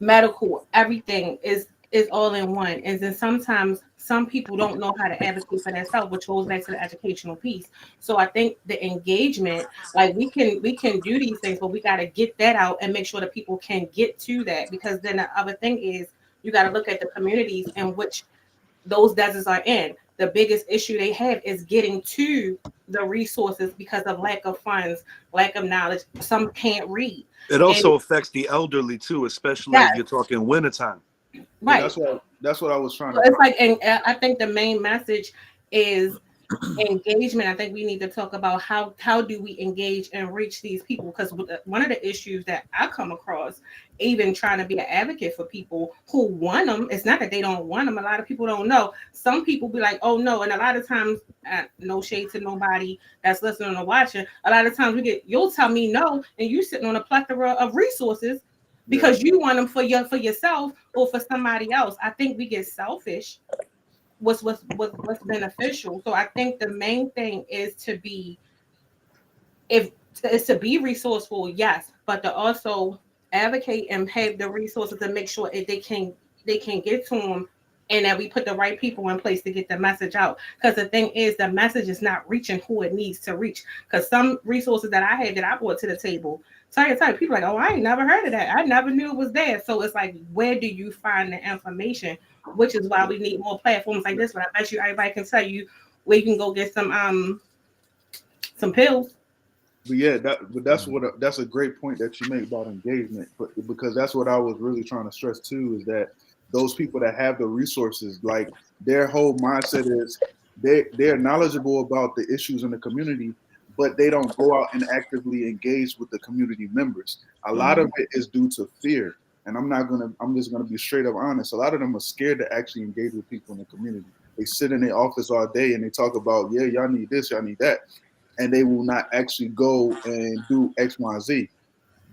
medical, everything is all in one. And then sometimes some people don't know how to advocate for themselves, which goes back to the educational piece. So I think the engagement, like we can do these things, but we got to get that out and make sure that people can get to that. Because then the other thing is you got to look at the communities in which those deserts are in. The biggest issue they have is getting to the resources because of lack of funds, lack of knowledge. Some can't read. It And also affects the elderly too, especially if yes, you're talking wintertime. Yeah, right. that's what I was trying So to. it's like, and I think the main message is engagement. I think we need to talk about how do we engage and reach these people, because one of the issues that I come across, even trying to be an advocate for people who want them, it's not that they don't want them. A lot of people don't know. Some people be like, oh no, and a lot of times, no shade to nobody that's listening or watching, a lot of times you'll tell me no, and you sitting on a plethora of resources because you want them for yourself or for somebody else. I think we get selfish what's beneficial. So I think the main thing is to be resourceful, yes, but to also advocate and have the resources and make sure that they can get to them, and that we put the right people in place to get the message out. Because the thing is, the message is not reaching who it needs to reach. Because some resources that I had that I brought to the table, people are like, oh, I ain't never heard of that. I never knew it was there. So it's like, where do you find the information? Which is why we need more platforms like this. But I bet you everybody can tell you where you can go get some pills. But yeah, that's a great point that you make about engagement. But because that's what I was really trying to stress too, is that those people that have the resources, like their whole mindset is they're knowledgeable about the issues in the community, but they don't go out and actively engage with the community members. A lot of it is due to fear. And I'm just gonna be straight up honest. A lot of them are scared to actually engage with people in the community. They sit in their office all day and they talk about, yeah, y'all need this, y'all need that. And they will not actually go and do X, Y, Z.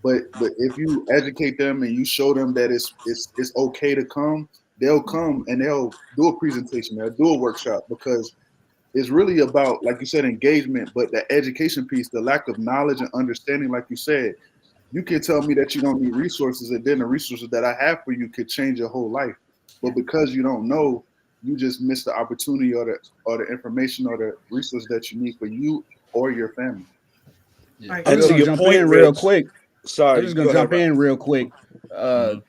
But if you educate them and you show them that it's okay to come, they'll come and they'll do a presentation, they'll do a workshop, because it's really about, like you said, engagement, but the education piece, the lack of knowledge and understanding, like you said. You can tell me that you don't need resources, and then the resources that I have for you could change your whole life. But because you don't know, you just miss the opportunity or the information or the resource that you need for you or your family. Yeah. Right. I'm And just to gonna your jump point, in real Rich. quick. Sorry, I'm just gonna go ahead, jump Rob. in real quick to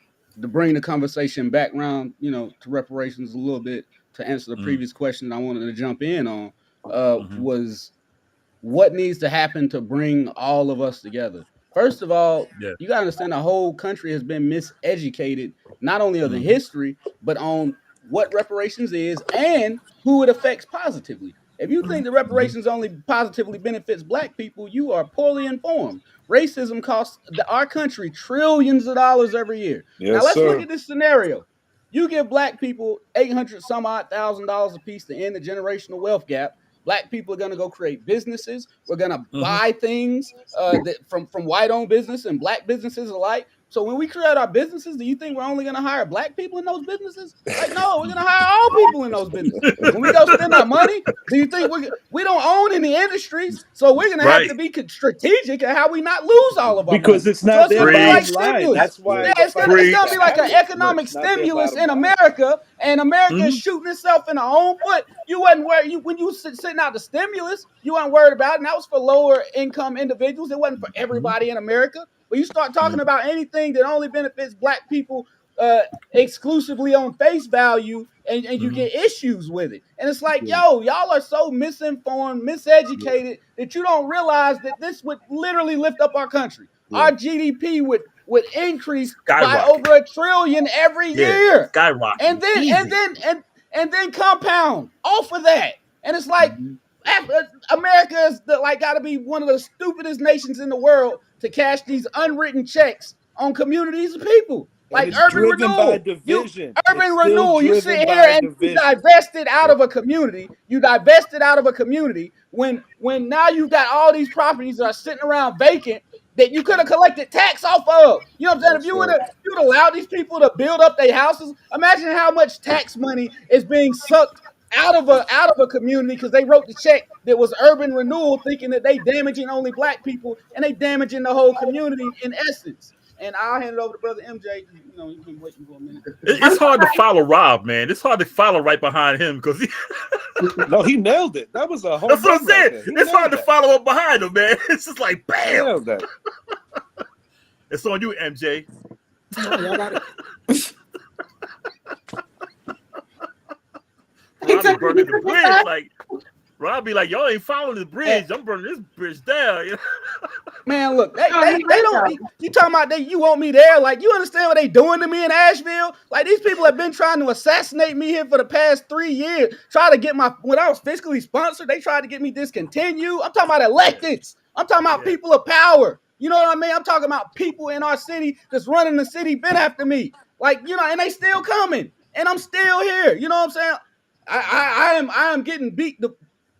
bring the conversation back around, to reparations a little bit, to answer the previous question I wanted to jump in on was what needs to happen to bring all of us together. First of all, Yeah. you gotta understand the whole country has been miseducated, not only of the history, but on what reparations is and who it affects positively. If you think the reparations only positively benefits black people, you are poorly informed. Racism costs our country trillions of dollars every year. Now Yes, let's look sir. at this scenario. You give black people 800 some odd $1,000 a piece to end the generational wealth gap. Black people are going to go create businesses. We're going to buy things from white-owned business and black businesses alike. So when we create our businesses, do you think we're only going to hire black people in those businesses? Like, no, we're going to hire all people in those businesses. When we go spend our money, do you think we don't own any industries? So we're going to have Right. to be strategic at how we not lose all of our Because money. it's So not it's their going to be like bottom line. stimulus. That's why Yeah, they're it's fighting gonna to be like an have it. economic It's not their stimulus bottom in line. America, and America is shooting itself in the own foot. You wasn't worried when you sitting out the stimulus. You weren't worried about it, and that was for lower income individuals. It wasn't for everybody in America. But you start talking about anything that only benefits black people exclusively on face value, and you get issues with it. And it's like, yo, y'all are so misinformed, miseducated that you don't realize that this would literally lift up our country. Our GDP would increase by Skyrocket. over $1 trillion every year. Skyrocket. And then Easy. and then compound off of that. And it's like America is got to be one of the stupidest nations in the world to cash these unwritten checks on communities of people. And Like it's urban driven by renewal. division. Urban It's still renewal, you driven sit here by and you division. divest it out of a community. You divest it out of a community when now you've got all these properties that are sitting around vacant that you could have collected tax off of. You know what I'm saying? If you would have allowed these people to build up their houses, imagine how much tax money is being sucked out of a community because they wrote the check that was urban renewal, thinking that they damaging only black people and they damaging the whole community in essence. And I'll hand it over to Brother MJ. You know, you've been waiting for a minute. It's hard to follow Rob, man. It's hard to follow right behind him because No, he nailed it. That was a whole. that's what I'm saying. Right, it's hard to follow up behind him, man. It's just like bam. He nailed that. It's on you, MJ. Y'all got it. Rob be burning the bridge. Like Rob be like, y'all ain't following the bridge. I'm burning this bridge down. You know? Man, look, they don't. You talking about you want me there? Like, you understand what they doing to me in Asheville? Like, these people have been trying to assassinate me here for the past 3 years. Try to get when I was fiscally sponsored, they tried to get me discontinued. I'm talking about electeds. I'm talking about people of power. You know what I mean? I'm talking about people in our city that's running the city been after me. Like, you know, and they still coming, and I'm still here. You know what I'm saying? I am getting beat.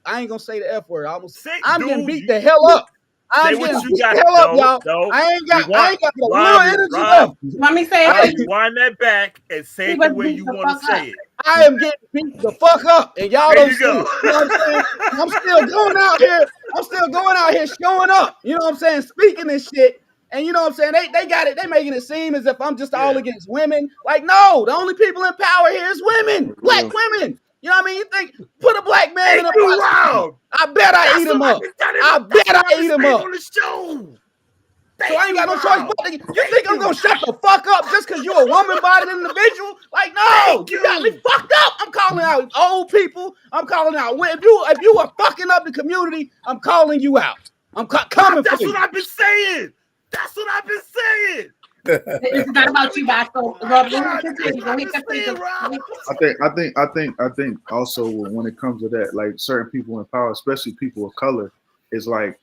I ain't gonna say the F word. I'm getting beat the hell up. I'm getting beat the hell up, y'all. No, I ain't got a little energy Rob, left. Let me say it. Wind that back and say it the way you want to say it. I am getting beat the fuck up, and y'all don't see it. You know what I'm saying? I'm still going out here. I'm still going out here showing up. You know what I'm saying? Speaking this shit. And you know what I'm saying? They got it. They making it seem as if I'm just all against women. Like, no, the only people in power here is women. Black women. You know what I mean? You think, put a black man in a box. I bet I eat him up. I bet I eat him up. On the show. So I ain't got no choice but to, you think I'm gonna shut the fuck up just because you're a woman-bodied individual? Like, no, you got me fucked up. I'm calling out old people. I'm calling out if you are fucking up the community, I'm calling you out. I'm coming for you. That's what I've been saying. That's what I've been saying. It's not about you, Bosco. Rob, I think also when it comes to that, like certain people in power, especially people of color, is like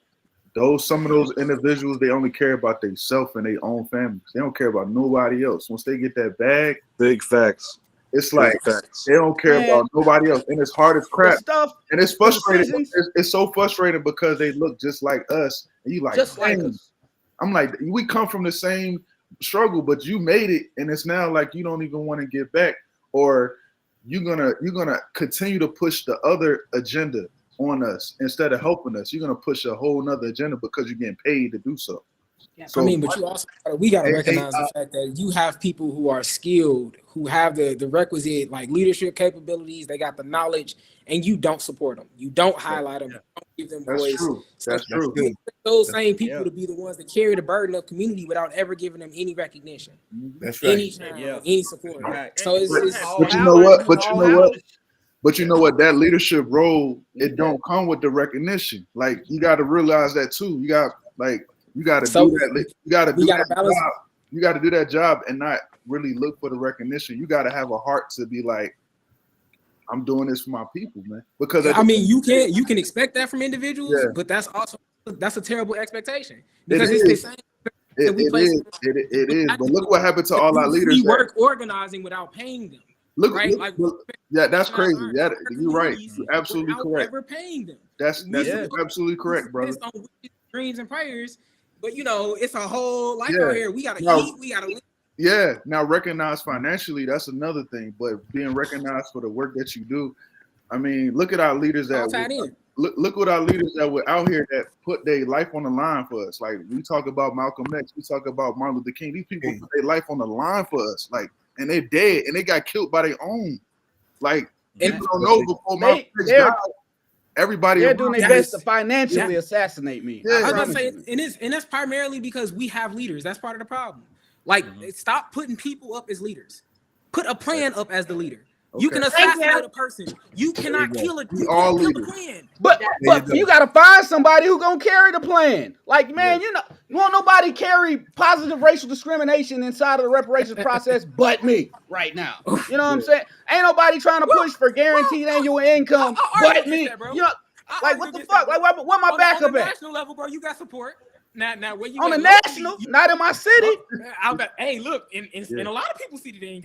some of those individuals, they only care about themselves and their own families. They don't care about nobody else. Once they get that bag, big facts. It's like they don't care about nobody else, and it's hard as crap. And it's frustrating. It's so frustrating because they look just like us, and you like, just like us. I'm like, we come from the same struggle, but you made it, and it's now like you don't even want to get back, or you're gonna continue to push the other agenda on us instead of helping us. You're gonna push a whole nother agenda because you're getting paid to do so. Yeah, so, I mean, but you also we gotta recognize the fact that you have people who are skilled, who have the requisite like leadership capabilities, they got the knowledge, and you don't support them. You don't highlight them. You don't give them voice. True. That's true. Those same people to be the ones that carry the burden of community without ever giving them any recognition. That's right. Any time, any support. Right. So it's but you know what? But you know what? That leadership role, it don't come with the recognition. Like you got to realize that too. You got to do that. You got to do that job. You got to do that job and not really look for the recognition. You got to have a heart to be like, I'm doing this for my people, man. Because I mean, you can expect that from individuals, but that's a terrible expectation because it's the same. It is. But look what happened to all our leaders. We work organizing without paying them. That's crazy. Yeah, you're right. You're absolutely correct. Ever paying them. That's absolutely correct, brother. Based on dreams and prayers, but you know, it's a whole life out here. We gotta eat. We gotta live. Yeah. Now, recognized financially, that's another thing. But being recognized for the work that you do, I mean, look at our leaders look what our leaders that were out here that put their life on the line for us. Like we talk about Malcolm X, we talk about Martin Luther King. These people put their life on the line for us, like, and they're dead, and they got killed by their own. Like people don't know before Malcolm X died. Everybody they're doing their best to financially assassinate me. Yeah, I was gonna say, and that's primarily because we have leaders. That's part of the problem. Like, stop putting people up as leaders. Put a plan up as the leader. You can assassinate a person. You cannot kill a plan. But you gotta find somebody who gonna carry the plan. Like, man, you won't nobody carry positive racial discrimination inside of the reparations process but me right now. You know what I'm saying? Ain't nobody trying to push for guaranteed annual income but me. You know, like what the fuck? Like what my backup at? On the national level, bro, you got support. Now, where you on the national, not in my city. Hey, look, in a lot of people's city, they ain't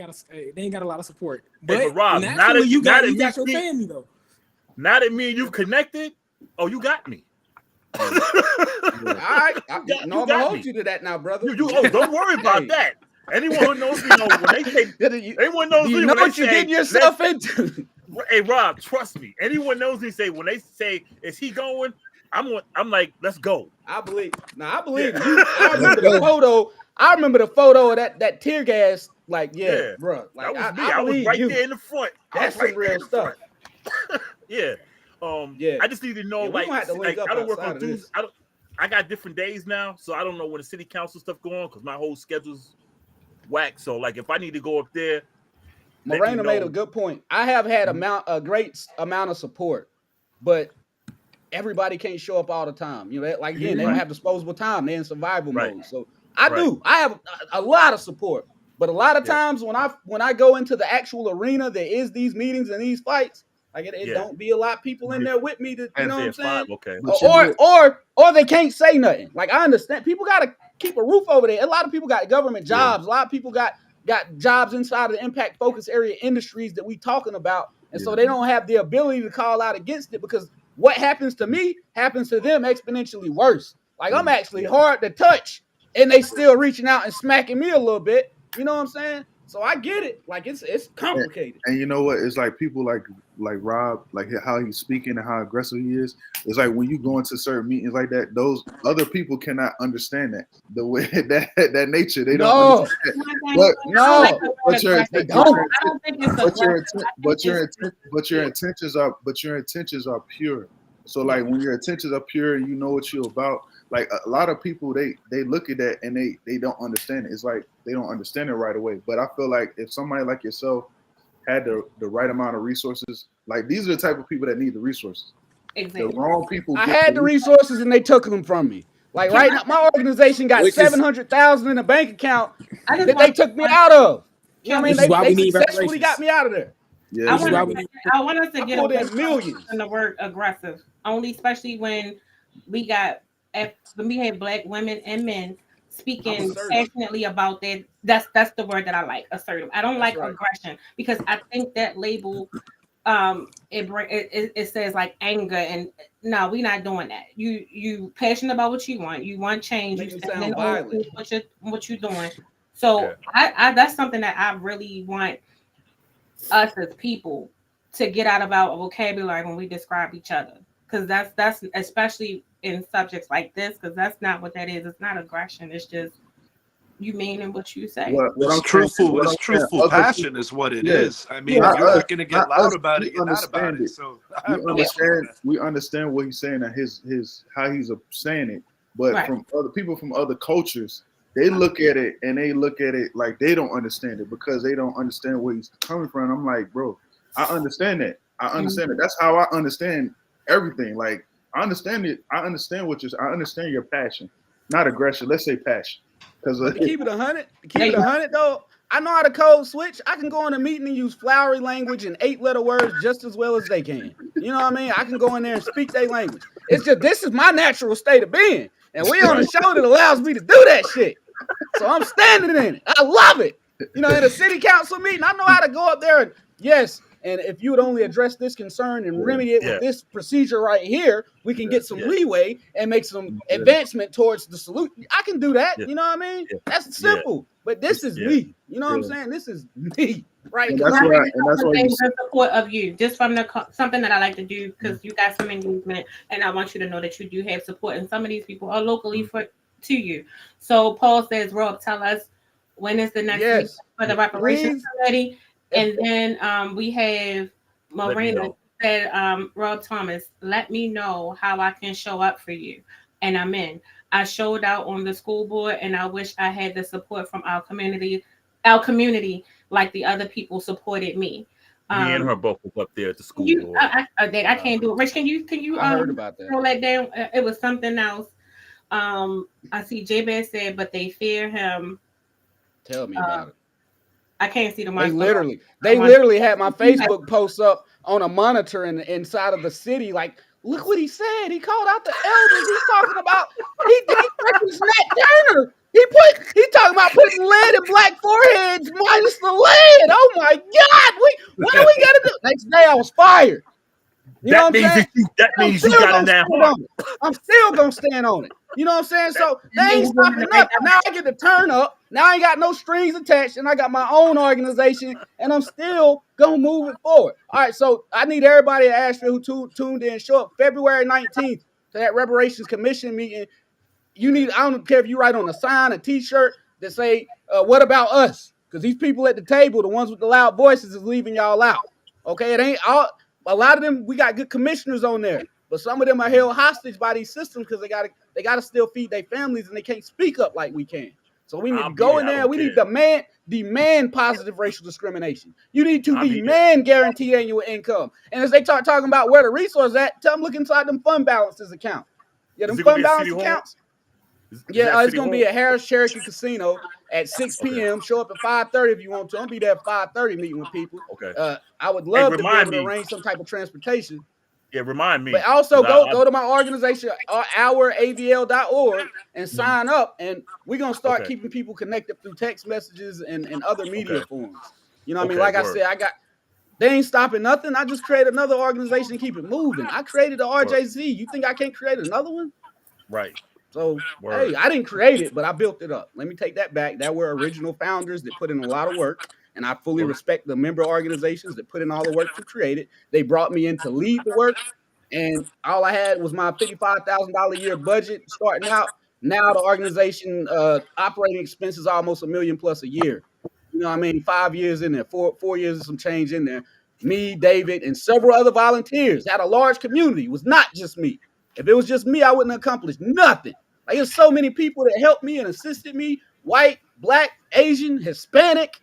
got a lot of support. But Rob, you got your family though. Now that me and you connected, you got me. All right, I'm gonna hold you to that now, brother. Don't worry about that. Anyone who knows me knows when they say anyone knows me know when what they you're say, getting yourself into. Hey Rob, trust me. Anyone knows me say when they say, "Is he going?" I'm like, let's go. I believe. Now I believe you. I remember the photo. I remember the photo of that tear gas. Like, yeah, bro. Like, that was me. I I was believe right you. there in the front. That's some real stuff. Yeah. I just need to know. We gonna have to link up I don't work outside on of Tuesdays. this. I got different days now, so I don't know when the city council stuff going on because my whole schedule's whack. So like, if I need to go up there, Morena made a good point. I have had a great amount of support, but everybody can't show up all the time. You know, like again, they don't have disposable time. They're in survival mode. So I have a lot of support, but a lot of times when I go into the actual arena, there is these meetings and these fights. Like it don't be a lot of people in there with me. You know what I'm saying? Okay. Or they can't say nothing. Like I understand people got to keep a roof over there. A lot of people got government jobs. A lot of people got jobs inside of the impact focus area industries that we talking about. And so they don't have the ability to call out against it because what happens to me happens to them exponentially worse. Like I'm actually hard to touch and they still reaching out and smacking me a little bit. You know what I'm saying? So I get it. Like it's complicated. And you know what? It's like people like Rob, like how he's speaking and how aggressive he is. It's like when you go into certain meetings like that, those other people cannot understand that the way that nature. They don't understand. But your intentions are pure. So like when your intentions are pure, you know what you're about. Like a lot of people, they look at that and they don't understand it. It's like they don't understand it right away. But I feel like if somebody like yourself had the right amount of resources, like these are the type of people that need the resources. Exactly. The wrong people. I had the resources and they took them from me. Like right now, my organization got $700,000 in a bank account that they took me out of. You know what I mean? They successfully got me out of there. Yeah, I want us to get millions in the word aggressive, only especially when we have Black women and men speaking passionately about that. That's the word that I like, assertive. I don't like aggression because I think that label it says like anger, and no, we're not doing that. You passionate about what you want change. You stand what you're doing. So I that's something that I really want us as people to get out of our vocabulary when we describe each other, because that's especially in subjects like this, because that's not what that is. It's not aggression. It's just you meaning what you say. It's truthful passion is what it is. I mean, you're not going to get loud about it. You're not about it. So we understand what he's saying and his how he's saying it, but from other people from other cultures, they look at it like they don't understand it because they don't understand where he's coming from. I'm like, bro, I understand that. it. That's how I understand everything. Like I understand it. I understand your passion, not aggression. Let's say passion. Because keep it 100 though. I know how to code switch. I can go in a meeting and use flowery language and 8-letter words just as well as they can. You know what I mean? I can go in there and speak their language. It's just this is my natural state of being, and we on a show that allows me to do that shit. So I'm standing in it. I love it. You know, in a city council meeting, I know how to go up there and and if you would only address this concern and remedy it with this procedure right here, we can get some leeway and make some advancement towards the solution. I can do that. You know what I mean? That's simple. But this is me. You know what I'm saying? This is me. Right. And that's why support of you, just from something that I like to do, because you got some engagement, and I want you to know that you do have support, and some of these people are locally to you. So Paul says, Rob, tell us when is the next meeting for the reparations committee. And then we have Morena said, Rob Thomas, let me know how I can show up for you. And I'm in. I showed out on the school board, and I wish I had the support from our community, like the other people supported me. Me and her both was up there at the school board. I can't do it. Rich, can you I heard about that. Throw that down? It was something else. I see Jabez said, but they fear him. Tell me about it. I can't see the monitor. They literally had my Facebook posts up on a monitor inside of the city. Like, look what he said. He called out the elders. He's talking about he Nat Turner. He talking about putting lead in black foreheads minus the lead. Oh my God! What do we gotta do? Next day I was fired. You know what I'm saying? That means you got in that heart. I'm still gonna stand on it. You know what I'm saying? So they ain't stopping nothing. Now I get to turn up. Now I ain't got no strings attached, and I got my own organization, and I'm still gonna move it forward. All right, so I need everybody at Asheville who tuned in. Show up February 19th to that Reparations Commission meeting. You need, I don't care if you write on a sign, a t-shirt that say, what about us? Because these people at the table, the ones with the loud voices, is leaving y'all out. Okay, it ain't all. A lot of them, we got good commissioners on there, but some of them are held hostage by these systems because they gotta still feed their families and they can't speak up like we can. So we need to go in there. We need to demand positive racial discrimination. You need to demand guaranteed annual income. And as they start talking about where the resource at, tell them look inside them fund balances account. Yeah, them fund balance accounts. Yeah, it's gonna be at Harris Cherokee Casino at 6 p.m. Show up at 5:30 if you want to. I'll be there at 5:30 meeting with people. Okay. I would love to be able to arrange some type of transportation. Yeah, remind me. But also go to my organization, ouravl.org, and sign up. And we're gonna start keeping people connected through text messages and other media forms. You know what I mean? Like I said, they ain't stopping nothing. I just created another organization to keep it moving. I created the RJZ. You think I can't create another one? Right. So, hey, I didn't create it, but I built it up. Let me take that back. That were original founders that put in a lot of work, and I fully respect the member organizations that put in all the work to create it. They brought me in to lead the work, and all I had was my $55,000 a year budget starting out. Now the organization operating expenses are almost $1 million plus a year. You know what I mean? 5 years in there, four years and some change in there. Me, David, and several other volunteers had a large community. It was not just me. If it was just me, I wouldn't accomplish nothing. Like, there's so many people that helped me and assisted me, white, black, Asian, Hispanic.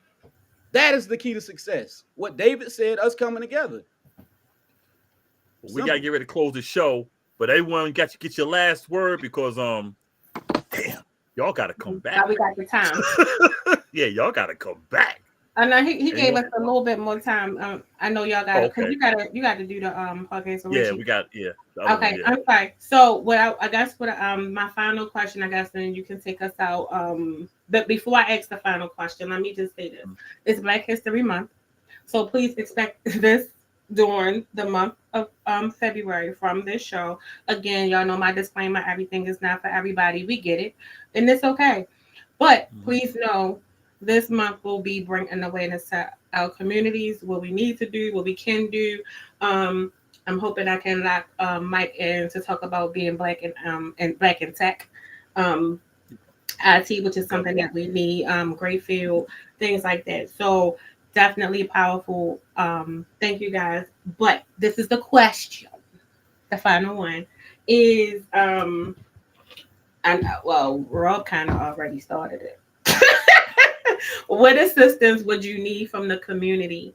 That is the key to success. What David said, us coming together. We got to get ready to close the show, but everyone got to get your last word because, damn, y'all got to come back. Now we got the time. Yeah, y'all got to come back. I know he gave us a little bit more time. I know y'all got because you got to do the podcast. So yeah, we got Okay, I'm sorry. So I guess my final question, I guess, and you can take us out. But before I ask the final question, let me just say this: it's Black History Month, so please expect this during the month of February from this show. Again, y'all know my disclaimer: everything is not for everybody. We get it, and it's okay. But please know, this month will be bringing awareness to our communities, what we need to do, what we can do. I'm hoping I can lock Mike in to talk about being black and black in tech, IT, which is something that we need. Great field, things like that. So definitely powerful. Thank you guys. But this is the question. The final one is and Rob kind of already started it. What assistance would you need from the community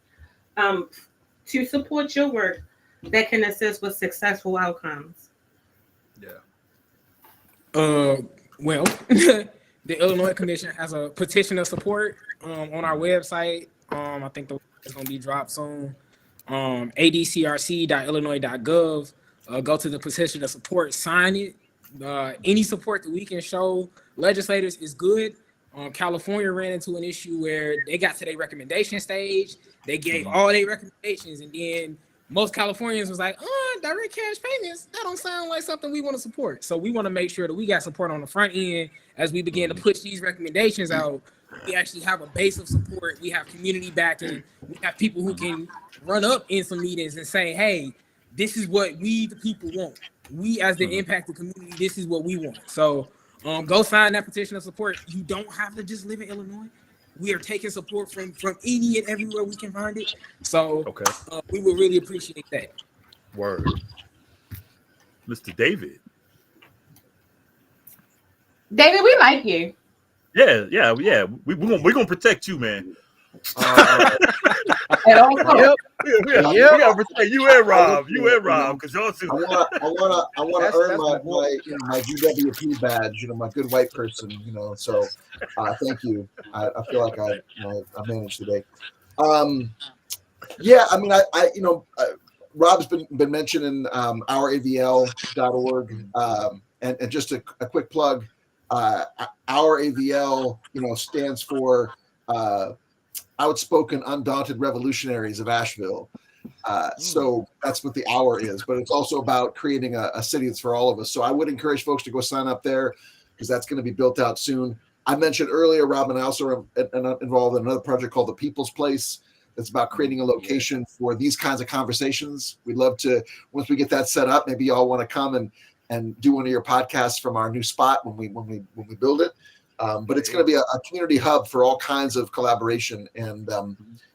to support your work that can assist with successful outcomes? Well, the Illinois Commission has a petition of support on our website. I think it's going to be dropped soon. adcrc.illinois.gov. Go to the petition of support, sign it. Any support that we can show legislators is good. California ran into an issue where they got to their recommendation stage. They gave all their recommendations, and then most Californians was like, direct cash payments, that don't sound like something we want to support. So we want to make sure that we got support on the front end as we begin to push these recommendations out. We actually have a base of support. We have community backing. We have people who can run up in some meetings and say, hey, this is what we, the people, want. We, as the impacted community, this is what we want. So go sign that petition of support. You don't have to just live in Illinois. We are taking support from any and everywhere we can find it. So we would really appreciate that. Word. Mr. David. David, we like you. Yeah. We're gonna protect you, man. At all times. We gotta protect you and Rob. Because y'all two. I wanna earn my GWP badge, my good white person, So thank you. I feel like I managed today. Rob's been mentioning ouravl.org, and just a quick plug. Our AVL, stands for Outspoken Undaunted Revolutionaries of Asheville. So that's what the hour is. But it's also about creating a city that's for all of us. So I would encourage folks to go sign up there because that's going to be built out soon. I mentioned earlier, Rob, and I also am involved in another project called the People's Place. It's about creating a location for these kinds of conversations. We'd love to, once we get that set up, maybe y'all want to come and do one of your podcasts from our new spot when we build it. But it's going to be a community hub for all kinds of collaboration. And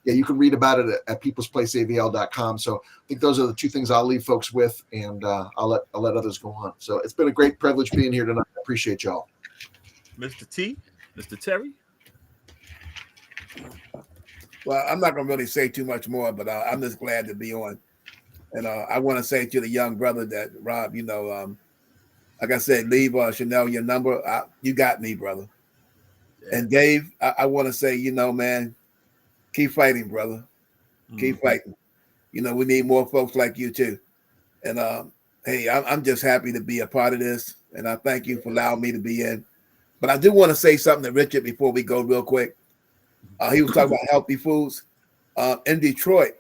you can read about it at peoplesplaceavl.com. So I think those are the two things I'll leave folks with, and I'll let others go on. So it's been a great privilege being here tonight. I appreciate y'all. Mr. T, Mr. Terry. Well, I'm not going to really say too much more, but I'm just glad to be on. And I want to say to the young brother that, Rob, like I said, leave Chanel your number. You got me, brother. Yeah. And Dave, I want to say, man, keep fighting, brother. Keep fighting. We need more folks like you too. And hey, I'm just happy to be a part of this. And I thank you for allowing me to be in. But I do want to say something to Richard before we go real quick. He was talking about healthy foods. In Detroit,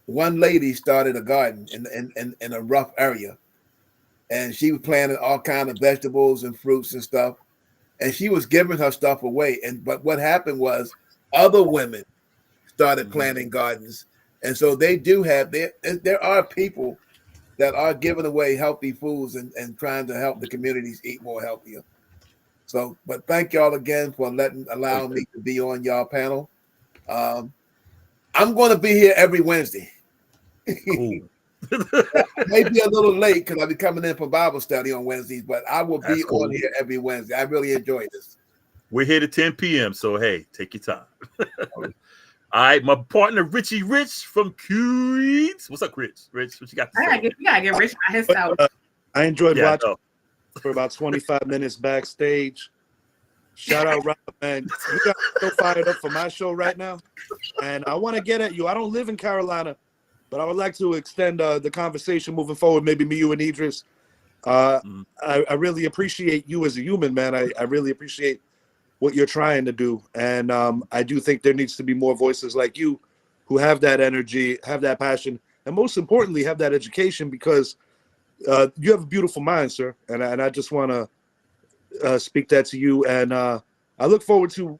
one lady started a garden in a rough area. And she was planting all kinds of vegetables and fruits and stuff. And she was giving her stuff away. But what happened was other women started planting gardens. And so they do have, there are people that are giving away healthy foods and trying to help the communities eat more healthier. So, but thank y'all again for allowing me to be on y'all panel. I'm going to be here every Wednesday. Maybe a little late because I'll be coming in for Bible study on Wednesdays, but I will be on here every Wednesday. I really enjoy this. We're here to 10 p.m., so hey, take your time. All right, my partner Richie Rich from Queens. What's up, Rich? Rich, what you got to say? You gotta get Rich by his out. I enjoyed watching for about 25 minutes backstage. Shout out, Rob, man. You got so fired up for my show right now. And I want to get at you. I don't live in Carolina, but I would like to extend the conversation moving forward. Maybe me, you, and Idris. I really appreciate you as a human, man. I really appreciate what you're trying to do. And I do think there needs to be more voices like you who have that energy, have that passion, and most importantly, have that education because you have a beautiful mind, sir. And I just want to speak that to you. And I look forward to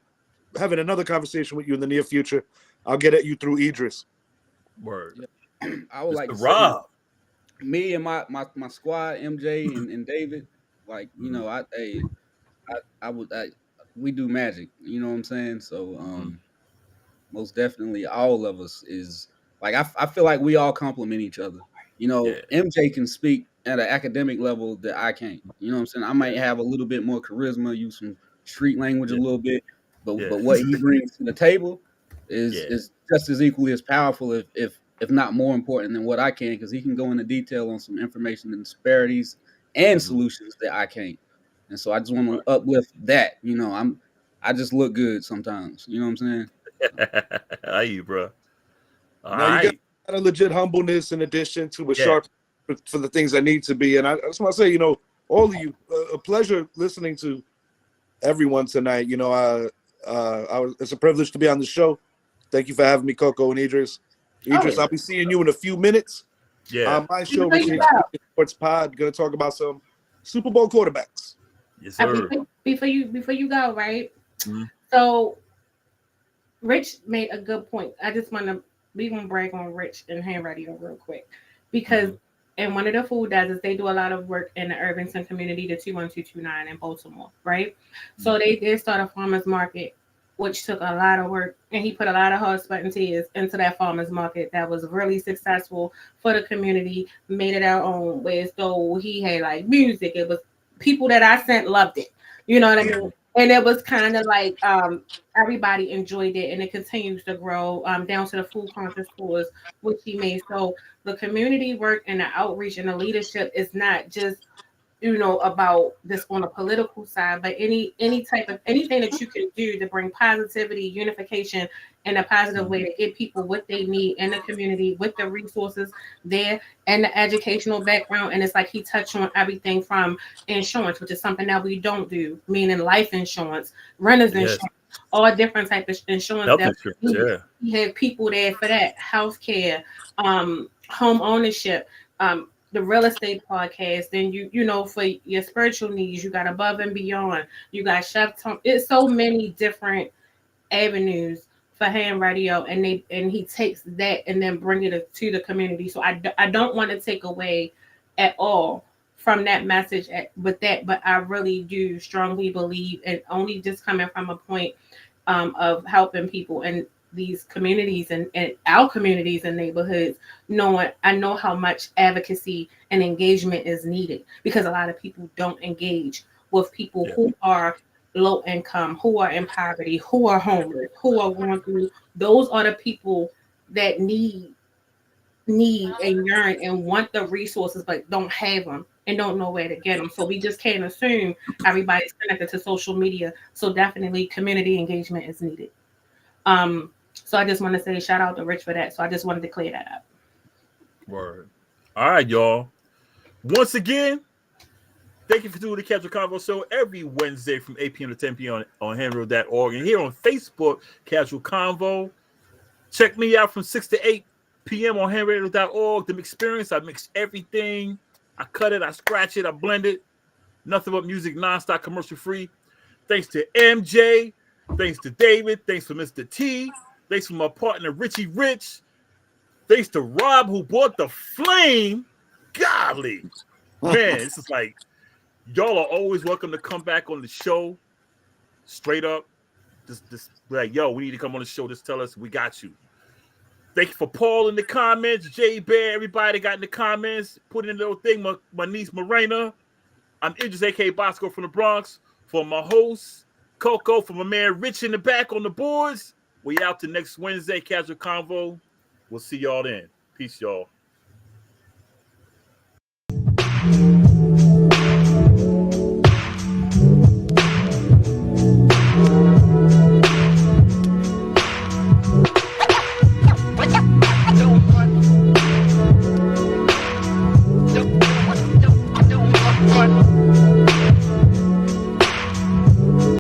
having another conversation with you in the near future. I'll get at you through Idris. Word. I would like to Rob. Say, me and my squad, MJ and David, like, we do magic, you know what I'm saying? So most definitely all of us is like I feel like we all complement each other. MJ can speak at an academic level that I can't. You know what I'm saying? I might have a little bit more charisma, use some street language a little bit, but what he brings to the table is just as equally as powerful, if not more important than what I can, because he can go into detail on some information and disparities and solutions that I can't. And so I just want to uplift that. I just look good sometimes. You know what I'm saying? How you, bro? You got a legit humbleness in addition to a sharp for the things that need to be. And I just want to say, all of you, a pleasure listening to everyone tonight. It's a privilege to be on the show. Thank you for having me, Coco and Idris. I'll be seeing you in a few minutes. On my show, Sports Pod, going to talk about some Super Bowl quarterbacks. Yes, sir. Before you go, right? Mm-hmm. So Rich made a good point. We gonna brag on Rich and Hand Radio real quick because and one of the food does is they do a lot of work in the Irvington community, the 21229 in Baltimore, right? So they did start a farmers market, which took a lot of work, and he put a lot of hard sweat and tears into that farmers market that was really successful for the community, made it our own. Where so he had like music, it was people that I sent loved it, you know what I mean? And it was kind of like everybody enjoyed it, and it continues to grow down to the food conscious stores, which he made. So the community work and the outreach and the leadership is not just about this on a political side, but any type of anything that you can do to bring positivity, unification in a positive way to get people what they need in the community with the resources there and the educational background. And it's like he touched on everything from insurance, which is something that we don't do, meaning life insurance, renter's insurance, all different type of insurance. Health That insurance, we have people there for that, health care, home ownership, the real estate podcast. Then you know, for your spiritual needs, you got Above and Beyond, you got Chef Tom. It's so many different avenues for Ham Radio, and he takes that and then bring it to the community. So I don't want to take away at all from that message with that, but I really do strongly believe, and only just coming from a point of helping people in these communities and our communities and neighborhoods, I know how much advocacy and engagement is needed, because a lot of people don't engage with people who are low income, who are in poverty, who are homeless, who are going through. Those are the people that need and yearn and want the resources, but don't have them and don't know where to get them. So we just can't assume everybody's connected to social media. So definitely community engagement is needed. So I just want to say shout out to Rich for that. So I just wanted to clear that up. Word. All right, y'all. Once again, thank you for doing the Casual Convo Show every Wednesday from 8 p.m. to 10 p.m. on handrail.org, and here on Facebook, Casual Convo. Check me out from 6 to 8 p.m. on handrail.org. The experience, I mix everything. I cut it, I scratch it, I blend it. Nothing but music, nonstop, commercial free. Thanks to MJ. Thanks to David. Thanks for Mr. T. Thanks for my partner, Richie Rich. Thanks to Rob, who bought the flame. Golly. Man, this is like, y'all are always welcome to come back on the show. Straight up. Just like, yo, we need to come on the show. Just tell us we got you. Thank you for Paul in the comments, Jay Bear, everybody got in the comments. Put in a little thing, my niece Morena. I'm Idris, a.k.a. Bosco from the Bronx. For my host, Coco, for my man Rich in the back on the boards. We out to next Wednesday, Casual Convo. We'll see y'all then. Peace, y'all.